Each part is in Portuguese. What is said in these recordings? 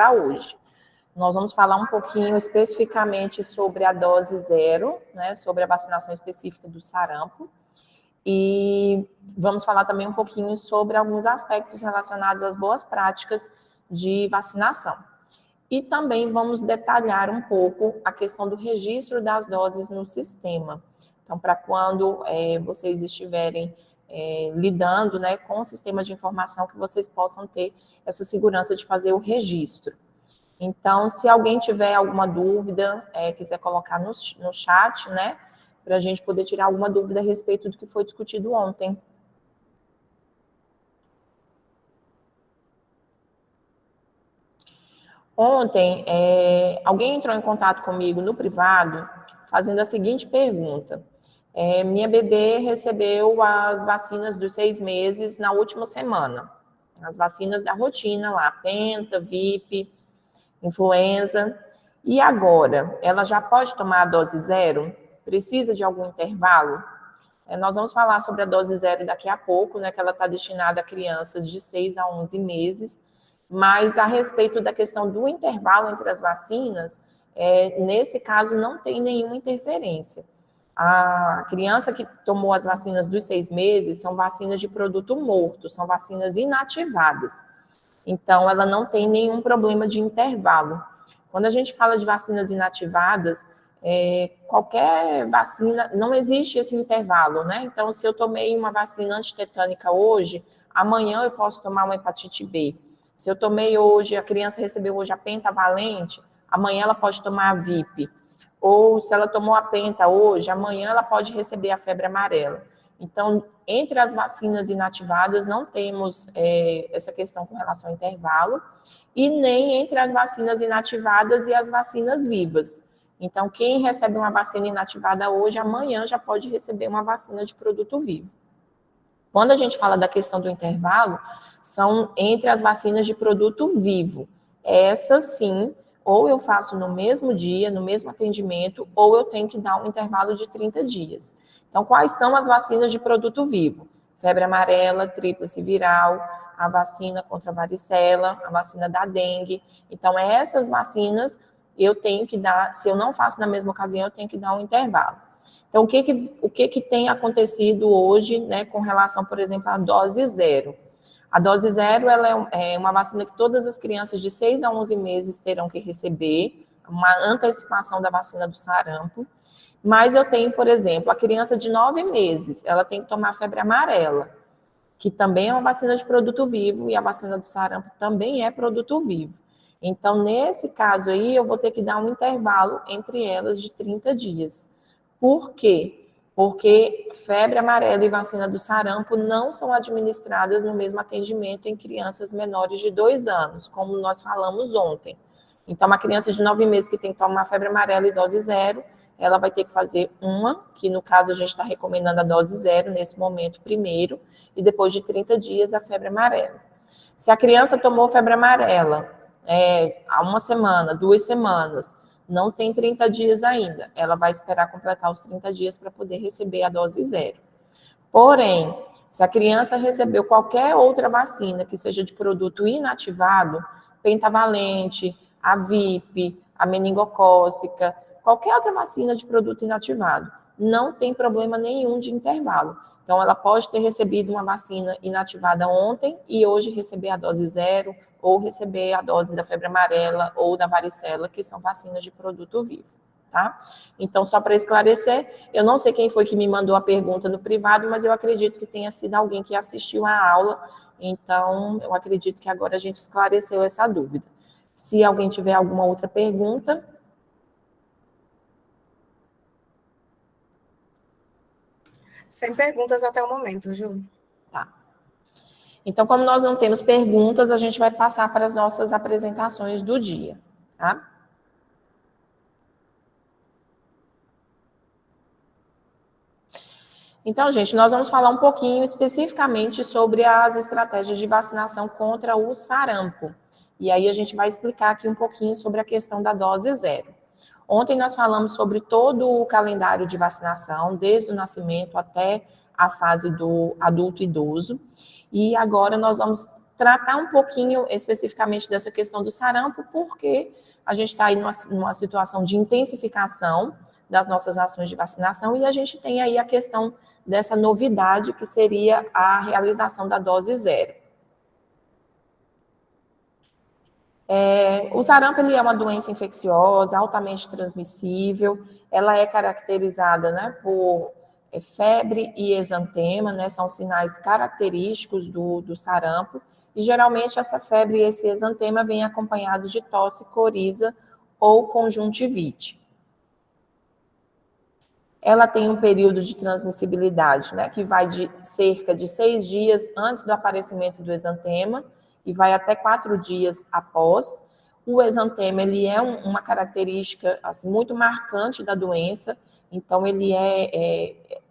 hoje. Nós vamos falar um pouquinho especificamente sobre a dose 0, né, sobre a vacinação específica do sarampo, e vamos falar também um pouquinho sobre alguns aspectos relacionados às boas práticas de vacinação. E também vamos detalhar um pouco a questão do registro das doses no sistema. Então, para quando vocês estiverem lidando, né, com o sistema de informação, que vocês possam ter essa segurança de fazer o registro. Então, se alguém tiver alguma dúvida, quiser colocar no chat, né, para a gente poder tirar alguma dúvida a respeito do que foi discutido ontem. Ontem, alguém entrou em contato comigo no privado, fazendo a seguinte pergunta. Minha bebê recebeu as vacinas dos 6 meses na última semana. As vacinas da rotina lá, penta, VIP, influenza. E agora, ela já pode tomar a dose 0? Precisa de algum intervalo? Nós vamos falar sobre a dose 0 daqui a pouco, né, que ela está destinada a crianças de 6 a 11 meses, mas a respeito da questão do intervalo entre as vacinas, nesse caso não tem nenhuma interferência. A criança que tomou as vacinas dos 6 meses são vacinas de produto morto, são vacinas inativadas. Então, ela não tem nenhum problema de intervalo. Quando a gente fala de vacinas inativadas, qualquer vacina, não existe esse intervalo, né? Então, se eu tomei uma vacina antitetânica hoje, amanhã eu posso tomar uma hepatite B. Se eu tomei hoje, a criança recebeu hoje a pentavalente, amanhã ela pode tomar a VIP. Ou se ela tomou a penta hoje, amanhã ela pode receber a febre amarela. Então, entre as vacinas inativadas, não temos essa questão com relação ao intervalo, e nem entre as vacinas inativadas e as vacinas vivas. Então, quem recebe uma vacina inativada hoje, amanhã já pode receber uma vacina de produto vivo. Quando a gente fala da questão do intervalo, são entre as vacinas de produto vivo. Essas, sim, ou eu faço no mesmo dia, no mesmo atendimento, ou eu tenho que dar um intervalo de 30 dias. Então, quais são as vacinas de produto vivo? Febre amarela, tríplice viral, a vacina contra a varicela, a vacina da dengue. Então, essas vacinas eu tenho que dar, se eu não faço na mesma ocasião, eu tenho que dar um intervalo. Então, o que tem acontecido hoje, né, com relação, por exemplo, à dose 0? A dose 0, ela é uma vacina que todas as crianças de 6 a 11 meses terão que receber, uma antecipação da vacina do sarampo. Mas eu tenho, por exemplo, a criança de 9 meses, ela tem que tomar febre amarela, que também é uma vacina de produto vivo, e a vacina do sarampo também é produto vivo. Então, nesse caso aí, eu vou ter que dar um intervalo entre elas de 30 dias. Por quê? Porque febre amarela e vacina do sarampo não são administradas no mesmo atendimento em crianças menores de 2 anos, como nós falamos ontem. Então, uma criança de 9 meses que tem que tomar febre amarela e dose 0, ela vai ter que fazer uma, que no caso a gente está recomendando a dose 0 nesse momento primeiro, e depois de 30 dias a febre amarela. Se a criança tomou febre amarela há 1 semana, 2 semanas, não tem 30 dias ainda, ela vai esperar completar os 30 dias para poder receber a dose 0. Porém, se a criança recebeu qualquer outra vacina que seja de produto inativado, pentavalente, a VIP, a meningocócica, qualquer outra vacina de produto inativado, não tem problema nenhum de intervalo. Então, ela pode ter recebido uma vacina inativada ontem e hoje receber a dose 0, ou receber a dose da febre amarela ou da varicela, que são vacinas de produto vivo, tá? Então, só para esclarecer, eu não sei quem foi que me mandou a pergunta no privado, mas eu acredito que tenha sido alguém que assistiu à aula, então eu acredito que agora a gente esclareceu essa dúvida. Se alguém tiver alguma outra pergunta... Sem perguntas até o momento, Ju. Tá. Então, como nós não temos perguntas, a gente vai passar para as nossas apresentações do dia, tá? Então, gente, nós vamos falar um pouquinho especificamente sobre as estratégias de vacinação contra o sarampo. E aí a gente vai explicar aqui um pouquinho sobre a questão da dose 0. Ontem nós falamos sobre todo o calendário de vacinação, desde o nascimento até a fase do adulto idoso. E agora nós vamos tratar um pouquinho especificamente dessa questão do sarampo, porque a gente está aí numa situação de intensificação das nossas ações de vacinação e a gente tem aí a questão dessa novidade que seria a realização da dose zero. O sarampo ele é uma doença infecciosa, altamente transmissível, ela é caracterizada, né, por febre e exantema, né, são sinais característicos do sarampo, e geralmente essa febre e esse exantema vêm acompanhados de tosse, coriza ou conjuntivite. Ela tem um período de transmissibilidade, né, que vai de cerca de 6 dias antes do aparecimento do exantema e vai até 4 dias após. O exantema, ele é uma característica assim, muito marcante da doença, então ele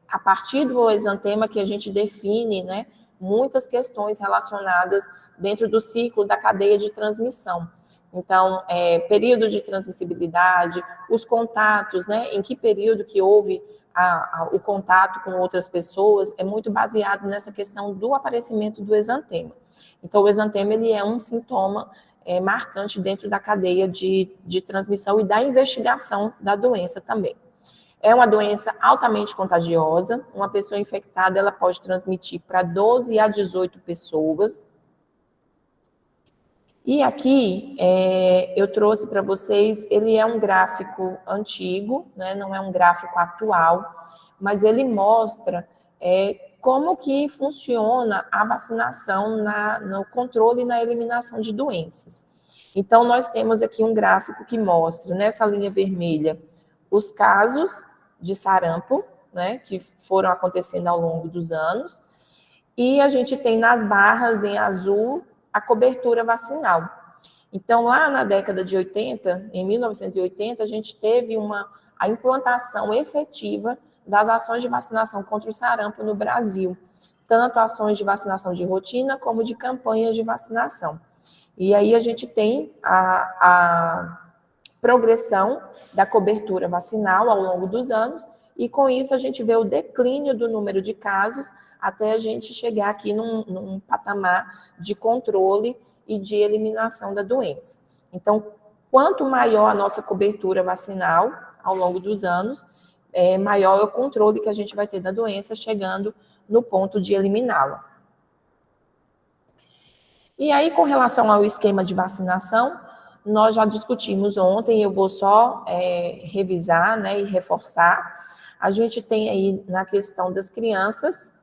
a partir do exantema que a gente define, né, muitas questões relacionadas dentro do ciclo da cadeia de transmissão. Então, período de transmissibilidade, os contatos, né, em que período que houve o contato com outras pessoas, é muito baseado nessa questão do aparecimento do exantema. Então, o exantema ele é um sintoma marcante dentro da cadeia de transmissão e da investigação da doença também. É uma doença altamente contagiosa, uma pessoa infectada ela pode transmitir para 12 a 18 pessoas. E aqui eu trouxe para vocês, ele é um gráfico antigo, né, não é um gráfico atual, mas ele mostra como que funciona a vacinação no controle e na eliminação de doenças. Então, nós temos aqui um gráfico que mostra, nessa linha vermelha, os casos de sarampo, né, que foram acontecendo ao longo dos anos, e a gente tem nas barras em azul a cobertura vacinal. Então, lá na década de 80, em 1980, a gente teve a implantação efetiva das ações de vacinação contra o sarampo no Brasil, tanto ações de vacinação de rotina como de campanhas de vacinação. E aí a gente tem a progressão da cobertura vacinal ao longo dos anos, e com isso a gente vê o declínio do número de casos até a gente chegar aqui num patamar de controle e de eliminação da doença. Então, quanto maior a nossa cobertura vacinal ao longo dos anos, maior é o controle que a gente vai ter da doença, chegando no ponto de eliminá-la. E aí, com relação ao esquema de vacinação, nós já discutimos ontem, eu vou só revisar, né, e reforçar. A gente tem aí na questão das crianças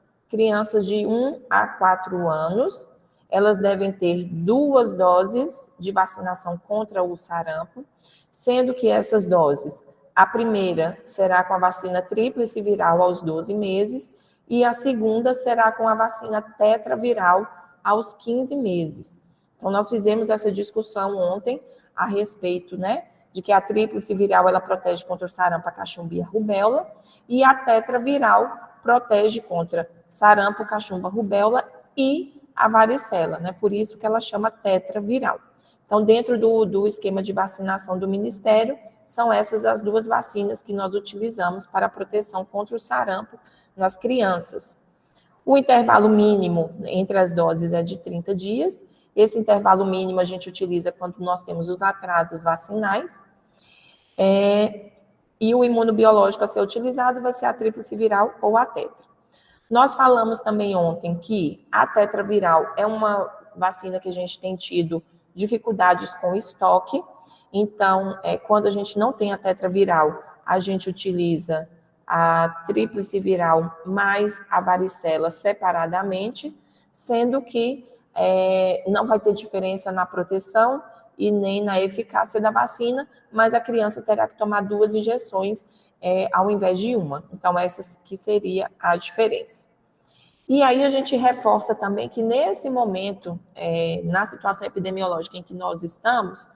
de 1 a 4 anos, elas devem ter 2 doses de vacinação contra o sarampo, sendo que essas doses, a primeira será com a vacina tríplice viral aos 12 meses e a segunda será com a vacina tetraviral aos 15 meses. Então, nós fizemos essa discussão ontem a respeito, né, de que a tríplice viral ela protege contra o sarampo, a cachumba e a rubéola, e a tetraviral protege contra sarampo, cachumba, rubéola e a varicela, né? Por isso que ela chama tetraviral. Então, dentro do esquema de vacinação do Ministério, são essas as 2 vacinas que nós utilizamos para a proteção contra o sarampo nas crianças. O intervalo mínimo entre as doses é de 30 dias. Esse intervalo mínimo a gente utiliza quando nós temos os atrasos vacinais. E o imunobiológico a ser utilizado vai ser a tríplice viral ou a tetra. Nós falamos também ontem que a tetraviral é uma vacina que a gente tem tido dificuldades com estoque. Então, quando a gente não tem a tetraviral, a gente utiliza a tríplice viral mais a varicela separadamente, sendo que não vai ter diferença na proteção e nem na eficácia da vacina, mas a criança terá que tomar 2 injeções ao invés de uma. Então, essa que seria a diferença. E aí a gente reforça também que nesse momento, na situação epidemiológica em que nós estamos,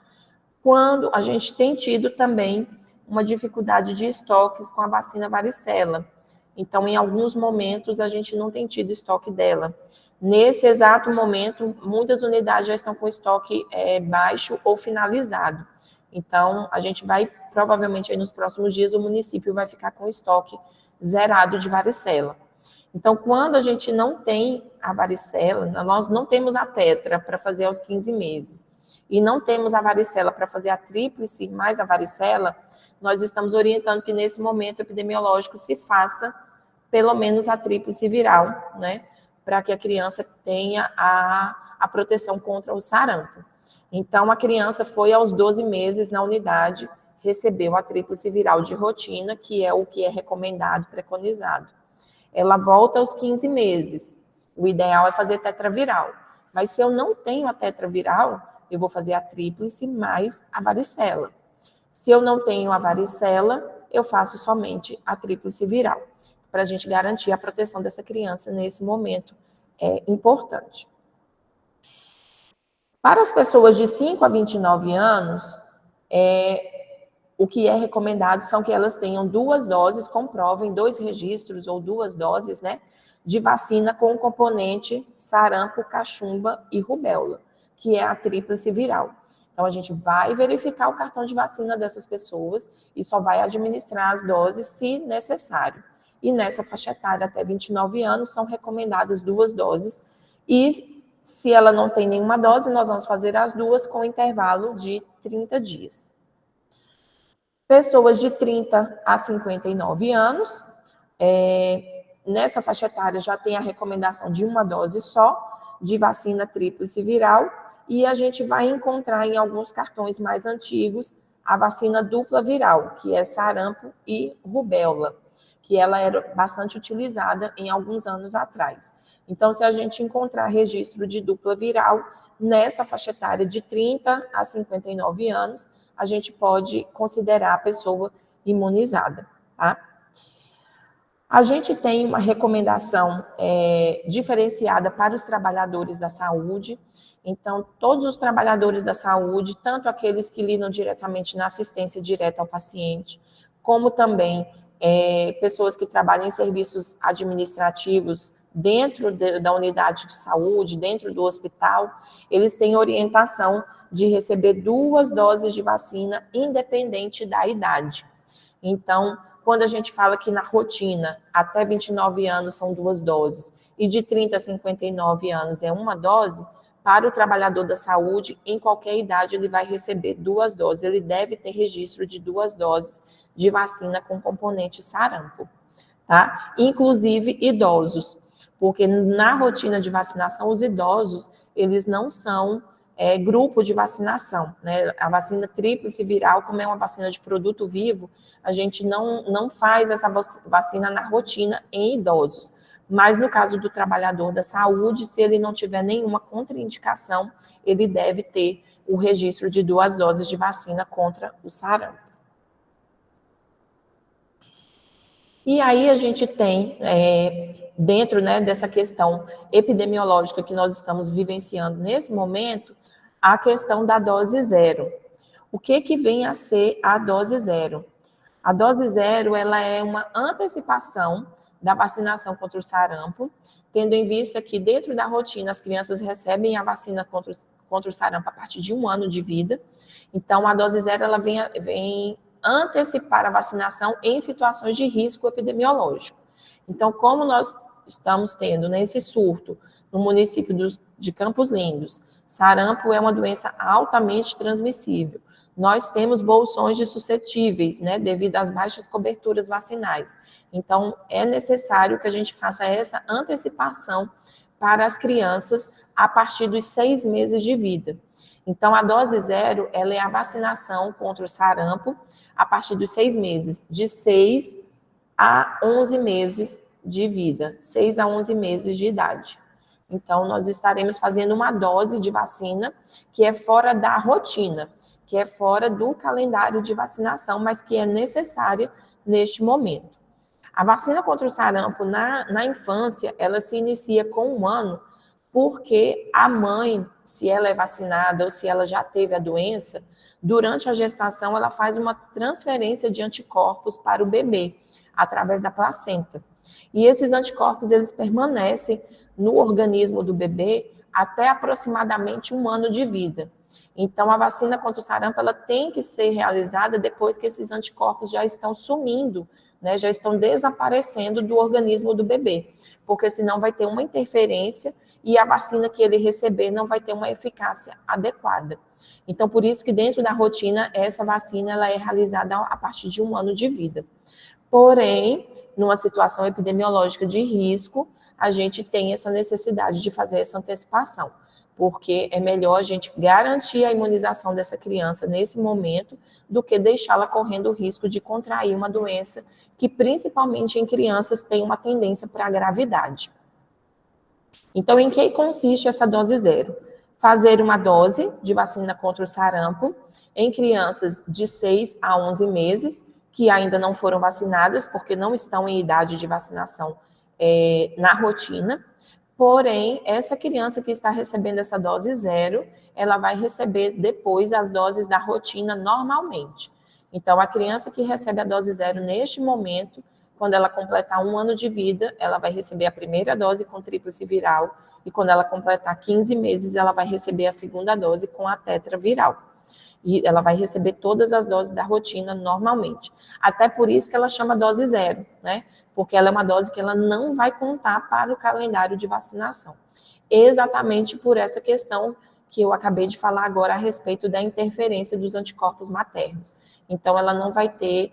quando a gente tem tido também uma dificuldade de estoques com a vacina varicela. Então, em alguns momentos, a gente não tem tido estoque dela. Nesse exato momento, muitas unidades já estão com estoque baixo ou finalizado. Então, a gente vai, provavelmente, aí nos próximos dias, o município vai ficar com estoque zerado de varicela. Então, quando a gente não tem a varicela, nós não temos a tetra para fazer aos 15 meses, e não temos a varicela para fazer a tríplice mais a varicela, nós estamos orientando que nesse momento epidemiológico se faça pelo menos a tríplice viral, né? Para que a criança tenha a proteção contra o sarampo. Então, a criança foi aos 12 meses na unidade, recebeu a tríplice viral de rotina, que é o que é recomendado, preconizado. Ela volta aos 15 meses. O ideal é fazer tetraviral. Mas se eu não tenho a tetraviral, eu vou fazer a tríplice mais a varicela. Se eu não tenho a varicela, eu faço somente a tríplice viral, para a gente garantir a proteção dessa criança nesse momento importante. Para as pessoas de 5 a 29 anos, o que é recomendado são que elas tenham 2 doses, comprovem 2 registros ou 2 doses, né, de vacina com o componente sarampo, cachumba e rubéola, que é a tríplice viral. Então, a gente vai verificar o cartão de vacina dessas pessoas e só vai administrar as doses se necessário. E nessa faixa etária até 29 anos são recomendadas 2 doses e se ela não tem nenhuma dose, nós vamos fazer as 2 com intervalo de 30 dias. Pessoas de 30 a 59 anos, nessa faixa etária já tem a recomendação de 1 dose só de vacina tríplice viral e a gente vai encontrar em alguns cartões mais antigos a vacina dupla viral, que é sarampo e rubéola, que ela era bastante utilizada em alguns anos atrás. Então, se a gente encontrar registro de dupla viral nessa faixa etária de 30 a 59 anos, a gente pode considerar a pessoa imunizada, tá? A gente tem uma recomendação diferenciada para os trabalhadores da saúde. Então, todos os trabalhadores da saúde, tanto aqueles que lidam diretamente na assistência direta ao paciente, como também pessoas que trabalham em serviços administrativos dentro da unidade de saúde, dentro do hospital, eles têm orientação de receber 2 doses de vacina, independente da idade. Então, quando a gente fala que na rotina, até 29 anos são 2 doses, e de 30 a 59 anos é 1 dose, para o trabalhador da saúde, em qualquer idade, ele vai receber 2 doses. Ele deve ter registro de 2 doses de vacina com componente sarampo, tá? Inclusive idosos, porque na rotina de vacinação, os idosos, eles não são grupo de vacinação, né? A vacina tríplice viral, como é uma vacina de produto vivo, a gente não faz essa vacina na rotina em idosos. Mas no caso do trabalhador da saúde, se ele não tiver nenhuma contraindicação, ele deve ter o registro de 2 doses de vacina contra o sarampo. E aí a gente tem, dentro, né, dessa questão epidemiológica que nós estamos vivenciando nesse momento, a questão da dose zero. O que vem a ser a dose zero? A dose zero, ela é uma antecipação da vacinação contra o sarampo, tendo em vista que dentro da rotina as crianças recebem a vacina contra o sarampo a partir de 1 ano de vida. Então, a dose zero, ela vem antecipar a vacinação em situações de risco epidemiológico. Então, como nós estamos tendo nesse surto no município de Campos Lindos, sarampo é uma doença altamente transmissível. Nós temos bolsões de suscetíveis, né, devido às baixas coberturas vacinais. Então, é necessário que a gente faça essa antecipação para as crianças a partir dos 6 meses de vida. Então, a dose zero, ela é a vacinação contra o sarampo a partir dos 6 meses, de 6 a 11 meses de vida, 6 a 11 meses de idade. Então, nós estaremos fazendo uma dose de vacina que é fora da rotina, que é fora do calendário de vacinação, mas que é necessária neste momento. A vacina contra o sarampo na infância, ela se inicia com 1 ano, porque a mãe, se ela é vacinada ou se ela já teve a doença, durante a gestação ela faz uma transferência de anticorpos para o bebê, através da placenta. E esses anticorpos, eles permanecem no organismo do bebê até aproximadamente 1 ano de vida. Então, a vacina contra o sarampo, ela tem que ser realizada depois que esses anticorpos já estão sumindo né, já estão desaparecendo do organismo do bebê, porque senão vai ter uma interferência e a vacina que ele receber não vai ter uma eficácia adequada. Então, por isso que dentro da rotina, essa vacina ela é realizada a partir de 1 ano de vida. Porém, numa situação epidemiológica de risco, a gente tem essa necessidade de fazer essa antecipação, porque é melhor a gente garantir a imunização dessa criança nesse momento do que deixá-la correndo o risco de contrair uma doença que, principalmente em crianças, tem uma tendência para a gravidade. Então, em que consiste essa dose zero? Fazer uma dose de vacina contra o sarampo em crianças de 6 a 11 meses, que ainda não foram vacinadas, porque não estão em idade de vacinação na rotina. Porém, essa criança que está recebendo essa dose zero, ela vai receber depois as doses da rotina normalmente. Então, a criança que recebe a dose zero neste momento, quando ela completar 1 ano de vida, ela vai receber a primeira dose com tríplice viral, e quando ela completar 15 meses, ela vai receber a segunda dose com a tetraviral. E ela vai receber todas as doses da rotina normalmente. Até por isso que ela chama dose zero, né? Porque ela é uma dose que ela não vai contar para o calendário de vacinação. Exatamente por essa questão que eu acabei de falar agora a respeito da interferência dos anticorpos maternos. Então, ela não vai ter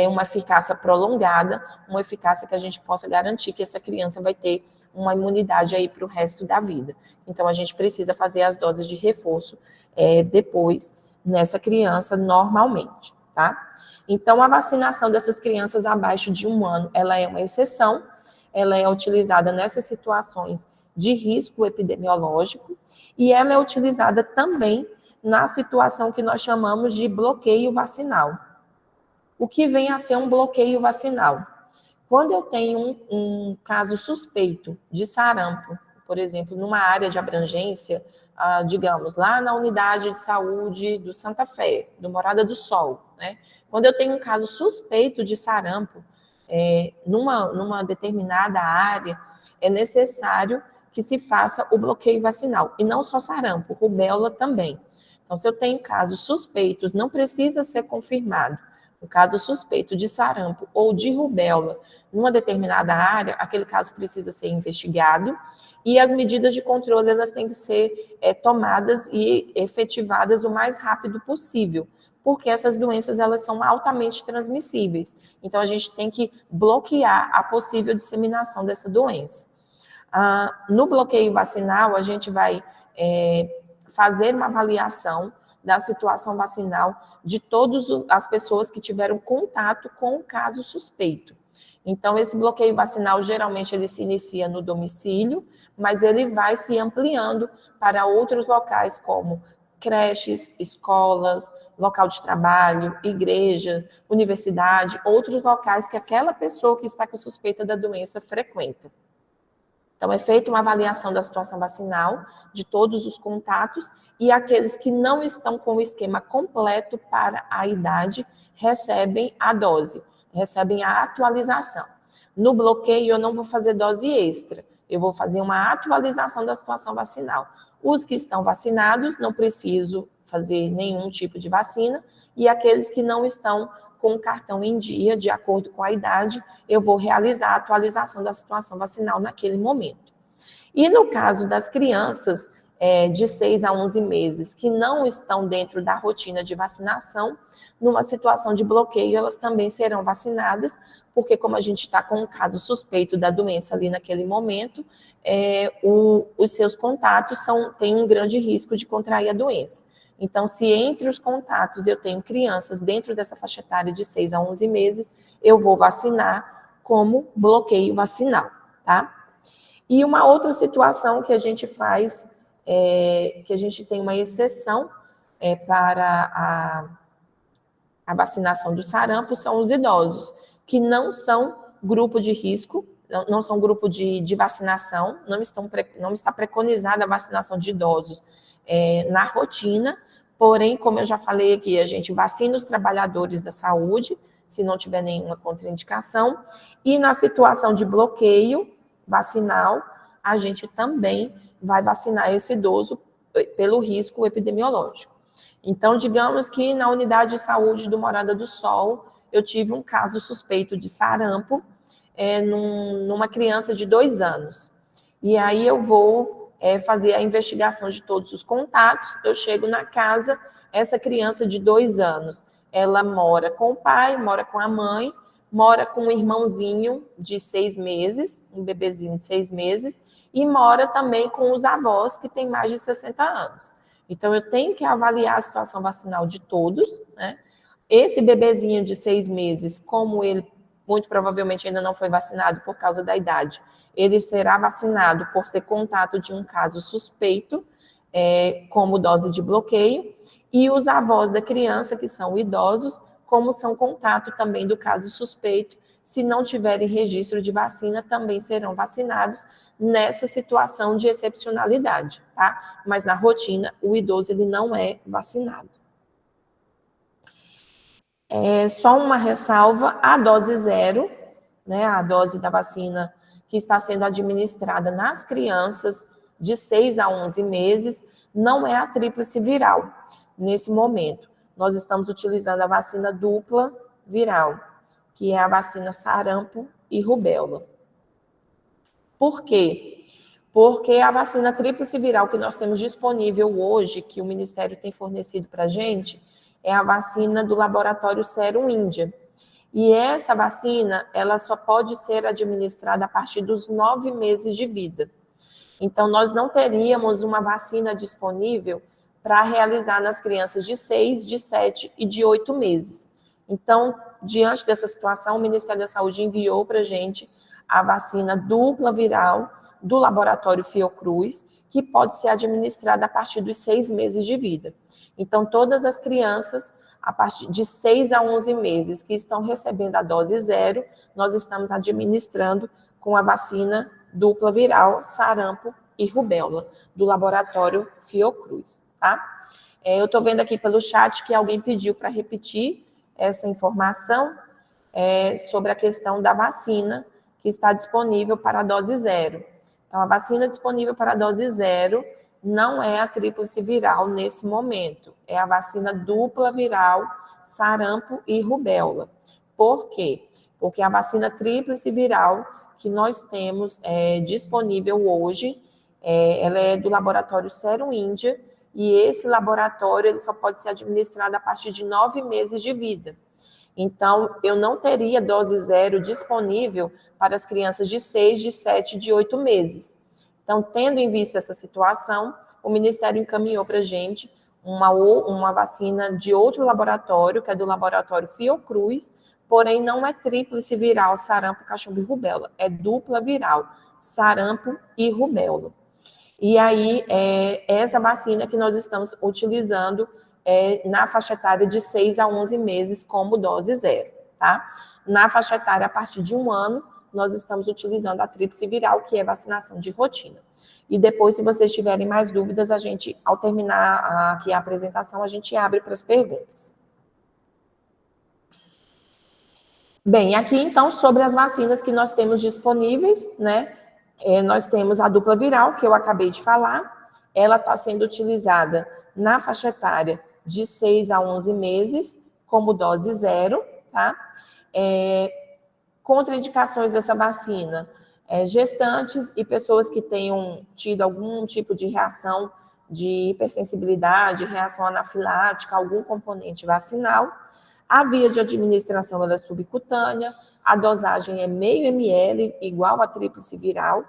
uma eficácia prolongada, uma eficácia que a gente possa garantir que essa criança vai ter uma imunidade aí para o resto da vida. Então, a gente precisa fazer as doses de reforço depois nessa criança normalmente, tá? Então, a vacinação dessas crianças abaixo de 1 ano, ela é uma exceção, ela é utilizada nessas situações de risco epidemiológico e ela é utilizada também na situação que nós chamamos de bloqueio vacinal. O que vem a ser um bloqueio vacinal? Quando eu tenho um caso suspeito de sarampo, por exemplo, numa área de abrangência, digamos, lá na unidade de saúde do Santa Fé, do Morada do Sol, né? Quando eu tenho um caso suspeito de sarampo numa determinada área, é necessário que se faça o bloqueio vacinal. E não só sarampo, rubéola também. Então, se eu tenho casos suspeitos, não precisa ser confirmado. O caso suspeito de sarampo ou de rubéola numa determinada área, aquele caso precisa ser investigado e as medidas de controle elas têm que ser tomadas e efetivadas o mais rápido possível, porque essas doenças elas são altamente transmissíveis. Então, a gente tem que bloquear a possível disseminação dessa doença. No bloqueio vacinal, a gente vai fazer uma avaliação da situação vacinal de todas as pessoas que tiveram contato com o caso suspeito. Então, esse bloqueio vacinal, geralmente, ele se inicia no domicílio, mas ele vai se ampliando para outros locais, como creches, escolas, local de trabalho, igreja, universidade, outros locais que aquela pessoa que está com suspeita da doença frequenta. Então, é feita uma avaliação da situação vacinal de todos os contatos e aqueles que não estão com o esquema completo para a idade recebem a dose, recebem a atualização. No bloqueio, eu não vou fazer dose extra, eu vou fazer uma atualização da situação vacinal. Os que estão vacinados, não preciso fazer nenhum tipo de vacina, e aqueles que não estão com o cartão em dia, de acordo com a idade, eu vou realizar a atualização da situação vacinal naquele momento. E no caso das crianças de 6 a 11 meses, que não estão dentro da rotina de vacinação, numa situação de bloqueio, elas também serão vacinadas, porque como a gente está com um caso suspeito da doença ali naquele momento, os seus contatos têm um grande risco de contrair a doença. Então, se entre os contatos eu tenho crianças dentro dessa faixa etária de 6 a 11 meses, eu vou vacinar como bloqueio vacinal, tá? E uma outra situação que a gente faz, que a gente tem uma exceção para a vacinação do sarampo, são os idosos, que não são grupo de risco, não são grupo de vacinação, não está preconizada a vacinação de idosos na rotina, porém, como eu já falei aqui, a gente vacina os trabalhadores da saúde, se não tiver nenhuma contraindicação, e na situação de bloqueio vacinal, a gente também vai vacinar esse idoso pelo risco epidemiológico. Então, digamos que na unidade de saúde do Morada do Sol, eu tive um caso suspeito de sarampo numa criança de 2 anos. E aí eu vou fazer a investigação de todos os contatos, eu chego na casa, essa criança de 2 anos, ela mora com o pai, mora com a mãe, mora com um irmãozinho de 6 meses, um bebezinho de 6 meses, e mora também com os avós que têm mais de 60 anos. Então, eu tenho que avaliar a situação vacinal de todos, né? Esse bebezinho de 6 meses, como ele muito provavelmente ainda não foi vacinado por causa da idade, ele será vacinado por ser contato de um caso suspeito, como dose de bloqueio, e os avós da criança, que são idosos, como são contato também do caso suspeito, se não tiverem registro de vacina, também serão vacinados nessa situação de excepcionalidade, tá? Mas na rotina, o idoso ele não é vacinado. Só uma ressalva, a dose 0, né, a dose da vacina que está sendo administrada nas crianças de 6 a 11 meses, não é a tríplice viral. Nesse momento, nós estamos utilizando a vacina dupla viral, que é a vacina sarampo e rubéola. Por quê? Porque a vacina tríplice viral que nós temos disponível hoje, que o Ministério tem fornecido para a gente, é a vacina do laboratório Serum Índia. E essa vacina, ela só pode ser administrada a partir dos 9 meses de vida. Então, nós não teríamos uma vacina disponível para realizar nas crianças de 6, de 7 e de 8 meses. Então, diante dessa situação, o Ministério da Saúde enviou para a gente a vacina dupla viral do laboratório Fiocruz, que pode ser administrada a partir dos 6 meses de vida. Então, todas as crianças, a partir de 6 a 11 meses, que estão recebendo a dose 0, nós estamos administrando com a vacina dupla viral, sarampo e rubéola, do laboratório Fiocruz, tá? Eu estou vendo aqui pelo chat que alguém pediu para repetir essa informação sobre a questão da vacina que está disponível para a dose 0. Então, a vacina disponível para a dose 0 não é a tríplice viral nesse momento, é a vacina dupla viral, sarampo e rubéola. Por quê? Porque a vacina tríplice viral que nós temos disponível hoje, ela é do laboratório Serum Índia, e esse laboratório ele só pode ser administrado a partir de 9 meses de vida. Então, eu não teria dose 0 disponível para as crianças de 6, de 7 e de 8 meses. Então, tendo em vista essa situação, o Ministério encaminhou para a gente uma vacina de outro laboratório, que é do laboratório Fiocruz, porém não é tríplice viral, sarampo, cachumba e rubéola, é dupla viral, sarampo e rubéola. E aí, essa vacina que nós estamos utilizando na faixa etária de 6 a 11 meses como dose 0, tá? Na faixa etária, a partir de 1 ano, nós estamos utilizando a tríplice viral, que é vacinação de rotina. E depois, se vocês tiverem mais dúvidas, ao terminar aqui a apresentação, a gente abre para as perguntas. Bem, aqui então, sobre as vacinas que nós temos disponíveis, né? Nós temos a dupla viral, que eu acabei de falar, ela está sendo utilizada na faixa etária de 6 a 11 meses, como dose 0, tá? Contraindicações dessa vacina, gestantes e pessoas que tenham tido algum tipo de reação de hipersensibilidade, reação anafilática, algum componente vacinal. A via de administração ela é subcutânea, a dosagem é meio ml, igual a tríplice viral,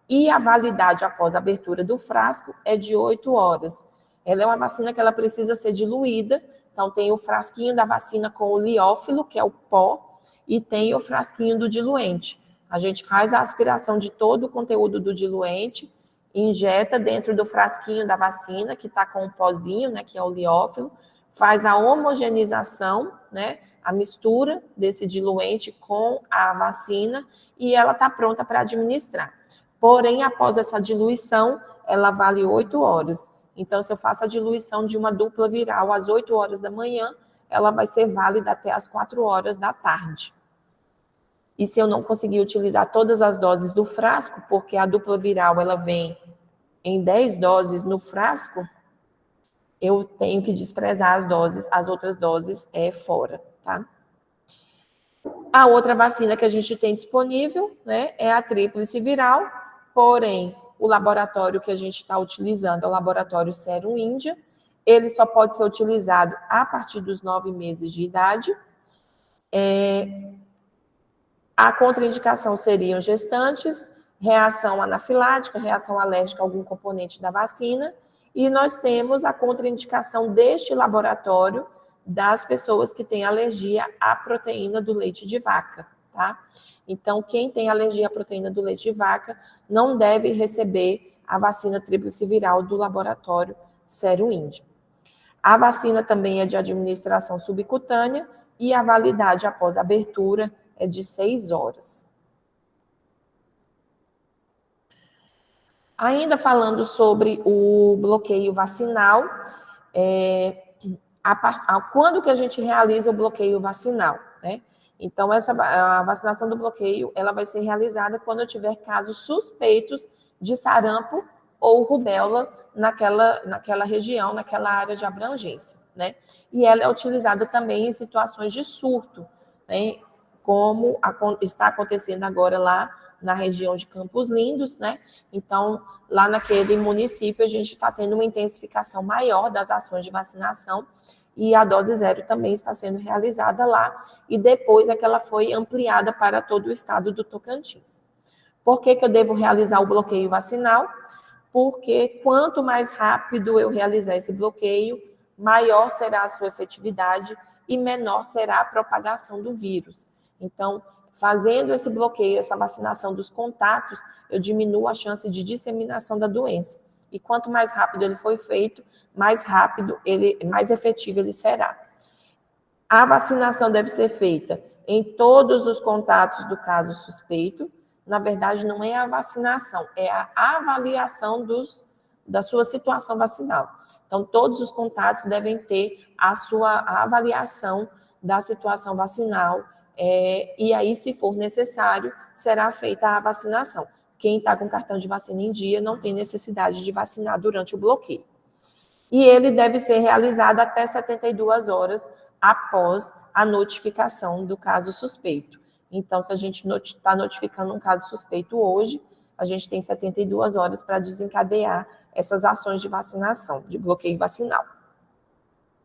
e a validade após a abertura do frasco é de 8 horas. Ela é uma vacina que ela precisa ser diluída, então tem o frasquinho da vacina com o liófilo, que é o pó, e tem o frasquinho do diluente. A gente faz a aspiração de todo o conteúdo do diluente, injeta dentro do frasquinho da vacina, que está com o pozinho, né, que é o liófilo, faz a homogeneização, né, a mistura desse diluente com a vacina e ela está pronta para administrar. Porém, após essa diluição, ela vale 8 horas. Então, se eu faço a diluição de uma dupla viral às 8 horas da manhã, ela vai ser válida até às 4 horas da tarde. E se eu não conseguir utilizar todas as doses do frasco, porque a dupla viral ela vem em 10 doses no frasco, eu tenho que desprezar as outras doses fora, tá? A outra vacina que a gente tem disponível, né, é a tríplice viral, porém, o laboratório que a gente está utilizando é o laboratório Serum Índia. Ele só pode ser utilizado a partir dos 9 meses de idade. A contraindicação seriam gestantes, reação anafilática, reação alérgica a algum componente da vacina, e nós temos a contraindicação deste laboratório das pessoas que têm alergia à proteína do leite de vaca, tá? Então, quem tem alergia à proteína do leite de vaca não deve receber a vacina tríplice viral do laboratório Serum Índia. A vacina também é de administração subcutânea e a validade após abertura é de 6 horas. Ainda falando sobre o bloqueio vacinal, quando que a gente realiza o bloqueio vacinal, né? Então, a vacinação do bloqueio, ela vai ser realizada quando eu tiver casos suspeitos de sarampo ou rubéola naquela região, naquela área de abrangência, né? E ela é utilizada também em situações de surto, né? Como está acontecendo agora lá na região de Campos Lindos, né? Então, lá naquele município, a gente está tendo uma intensificação maior das ações de vacinação e a dose 0 também está sendo realizada lá, e depois é que ela foi ampliada para todo o estado do Tocantins. Por que eu devo realizar o bloqueio vacinal? Porque quanto mais rápido eu realizar esse bloqueio, maior será a sua efetividade e menor será a propagação do vírus. Então, fazendo esse bloqueio, essa vacinação dos contatos, eu diminuo a chance de disseminação da doença. E quanto mais rápido ele for feito, mais efetivo ele será. A vacinação deve ser feita em todos os contatos do caso suspeito. Na verdade, não é a vacinação, é a avaliação da sua situação vacinal. Então, todos os contatos devem ter a avaliação da situação vacinal, e aí, se for necessário, será feita a vacinação. Quem está com cartão de vacina em dia não tem necessidade de vacinar durante o bloqueio. E ele deve ser realizado até 72 horas após a notificação do caso suspeito. Então, se a gente está notificando um caso suspeito hoje, a gente tem 72 horas para desencadear essas ações de vacinação, de bloqueio vacinal.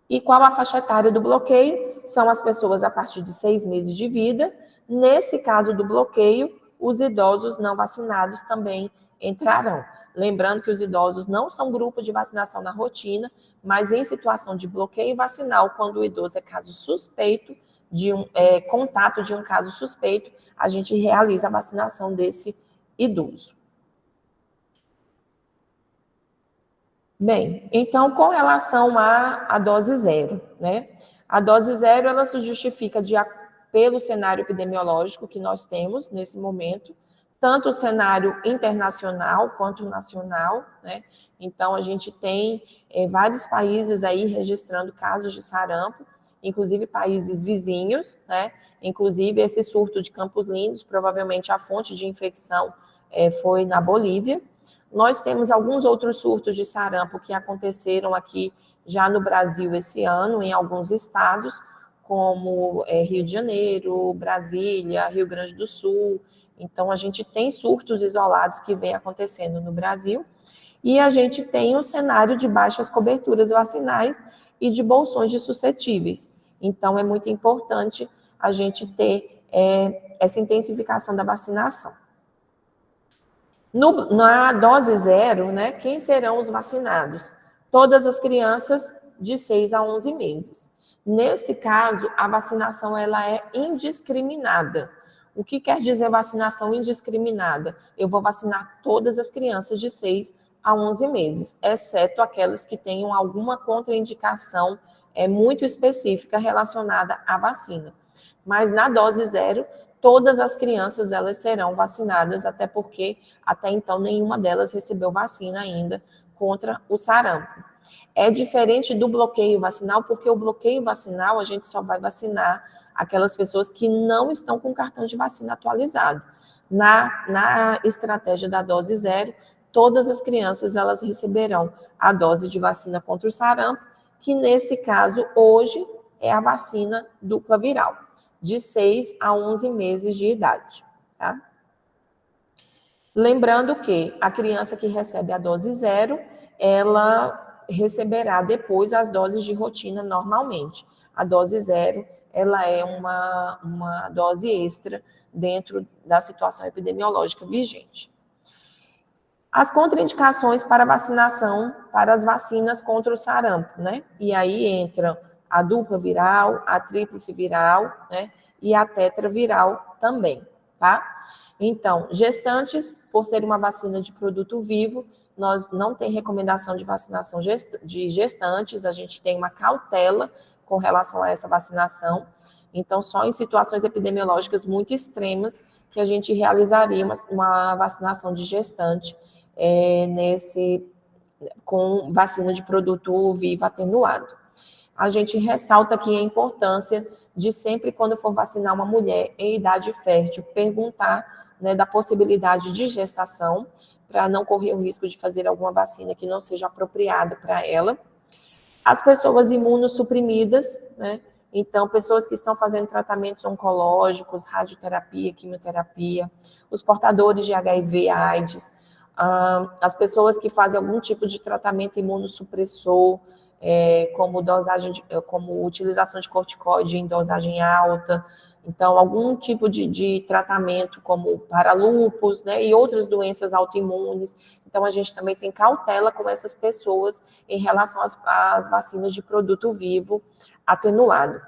E qual a faixa etária do bloqueio? São as pessoas a partir de 6 meses de vida. Nesse caso do bloqueio, os idosos não vacinados também entrarão. Lembrando que os idosos não são grupo de vacinação na rotina, mas em situação de bloqueio vacinal, quando o idoso é caso suspeito, contato de um caso suspeito, a gente realiza a vacinação desse idoso. Bem, então, com relação à dose 0, né? A dose 0, ela se justifica pelo cenário epidemiológico que nós temos nesse momento, tanto o cenário internacional quanto nacional, né? Então, a gente tem vários países aí registrando casos de sarampo, inclusive países vizinhos, né? Inclusive, esse surto de Campos Lindos, provavelmente a fonte de infecção foi na Bolívia. Nós temos alguns outros surtos de sarampo que aconteceram aqui já no Brasil esse ano, em alguns estados, como Rio de Janeiro, Brasília, Rio Grande do Sul. Então, a gente tem surtos isolados que vêm acontecendo no Brasil, e a gente tem um cenário de baixas coberturas vacinais e de bolsões de suscetíveis. Então, é muito importante a gente ter essa intensificação da vacinação. Na dose 0, né, quem serão os vacinados? Todas as crianças de 6 a 11 meses. Nesse caso, a vacinação ela é indiscriminada. O que quer dizer vacinação indiscriminada? Eu vou vacinar todas as crianças de 6 a 11 meses, exceto aquelas que tenham alguma contraindicação muito específica relacionada à vacina. Mas na dose 0, todas as crianças elas serão vacinadas, até porque até então nenhuma delas recebeu vacina ainda contra o sarampo. É diferente do bloqueio vacinal, porque o bloqueio vacinal a gente só vai vacinar aquelas pessoas que não estão com cartão de vacina atualizado. Na estratégia da dose 0, todas as crianças elas receberão a dose de vacina contra o sarampo, que nesse caso hoje é a vacina dupla viral. de 6 a 11 meses de idade, tá? Lembrando que a criança que recebe a dose 0, ela receberá depois as doses de rotina normalmente. A dose 0, ela é uma dose extra dentro da situação epidemiológica vigente. As contraindicações para vacinação, para as vacinas contra o sarampo, né? E aí entra a dupla viral, a tríplice viral, né? E a tetraviral também, tá? Então, gestantes, por ser uma vacina de produto vivo, nós não tem recomendação de vacinação de gestantes, a gente tem uma cautela com relação a essa vacinação. Então, só em situações epidemiológicas muito extremas que a gente realizaria uma vacinação de gestante com vacina de produto vivo atenuado. A gente ressalta aqui a importância de sempre, quando for vacinar uma mulher em idade fértil, perguntar, né, da possibilidade de gestação, para não correr o risco de fazer alguma vacina que não seja apropriada para ela. As pessoas imunossuprimidas, né? Então, pessoas que estão fazendo tratamentos oncológicos, radioterapia, quimioterapia, os portadores de HIV, AIDS, as pessoas que fazem algum tipo de tratamento imunossupressor, como utilização de corticoide em dosagem alta, então algum tipo de tratamento como para lúpus, né, e outras doenças autoimunes. Então a gente também tem cautela com essas pessoas em relação às vacinas de produto vivo atenuado.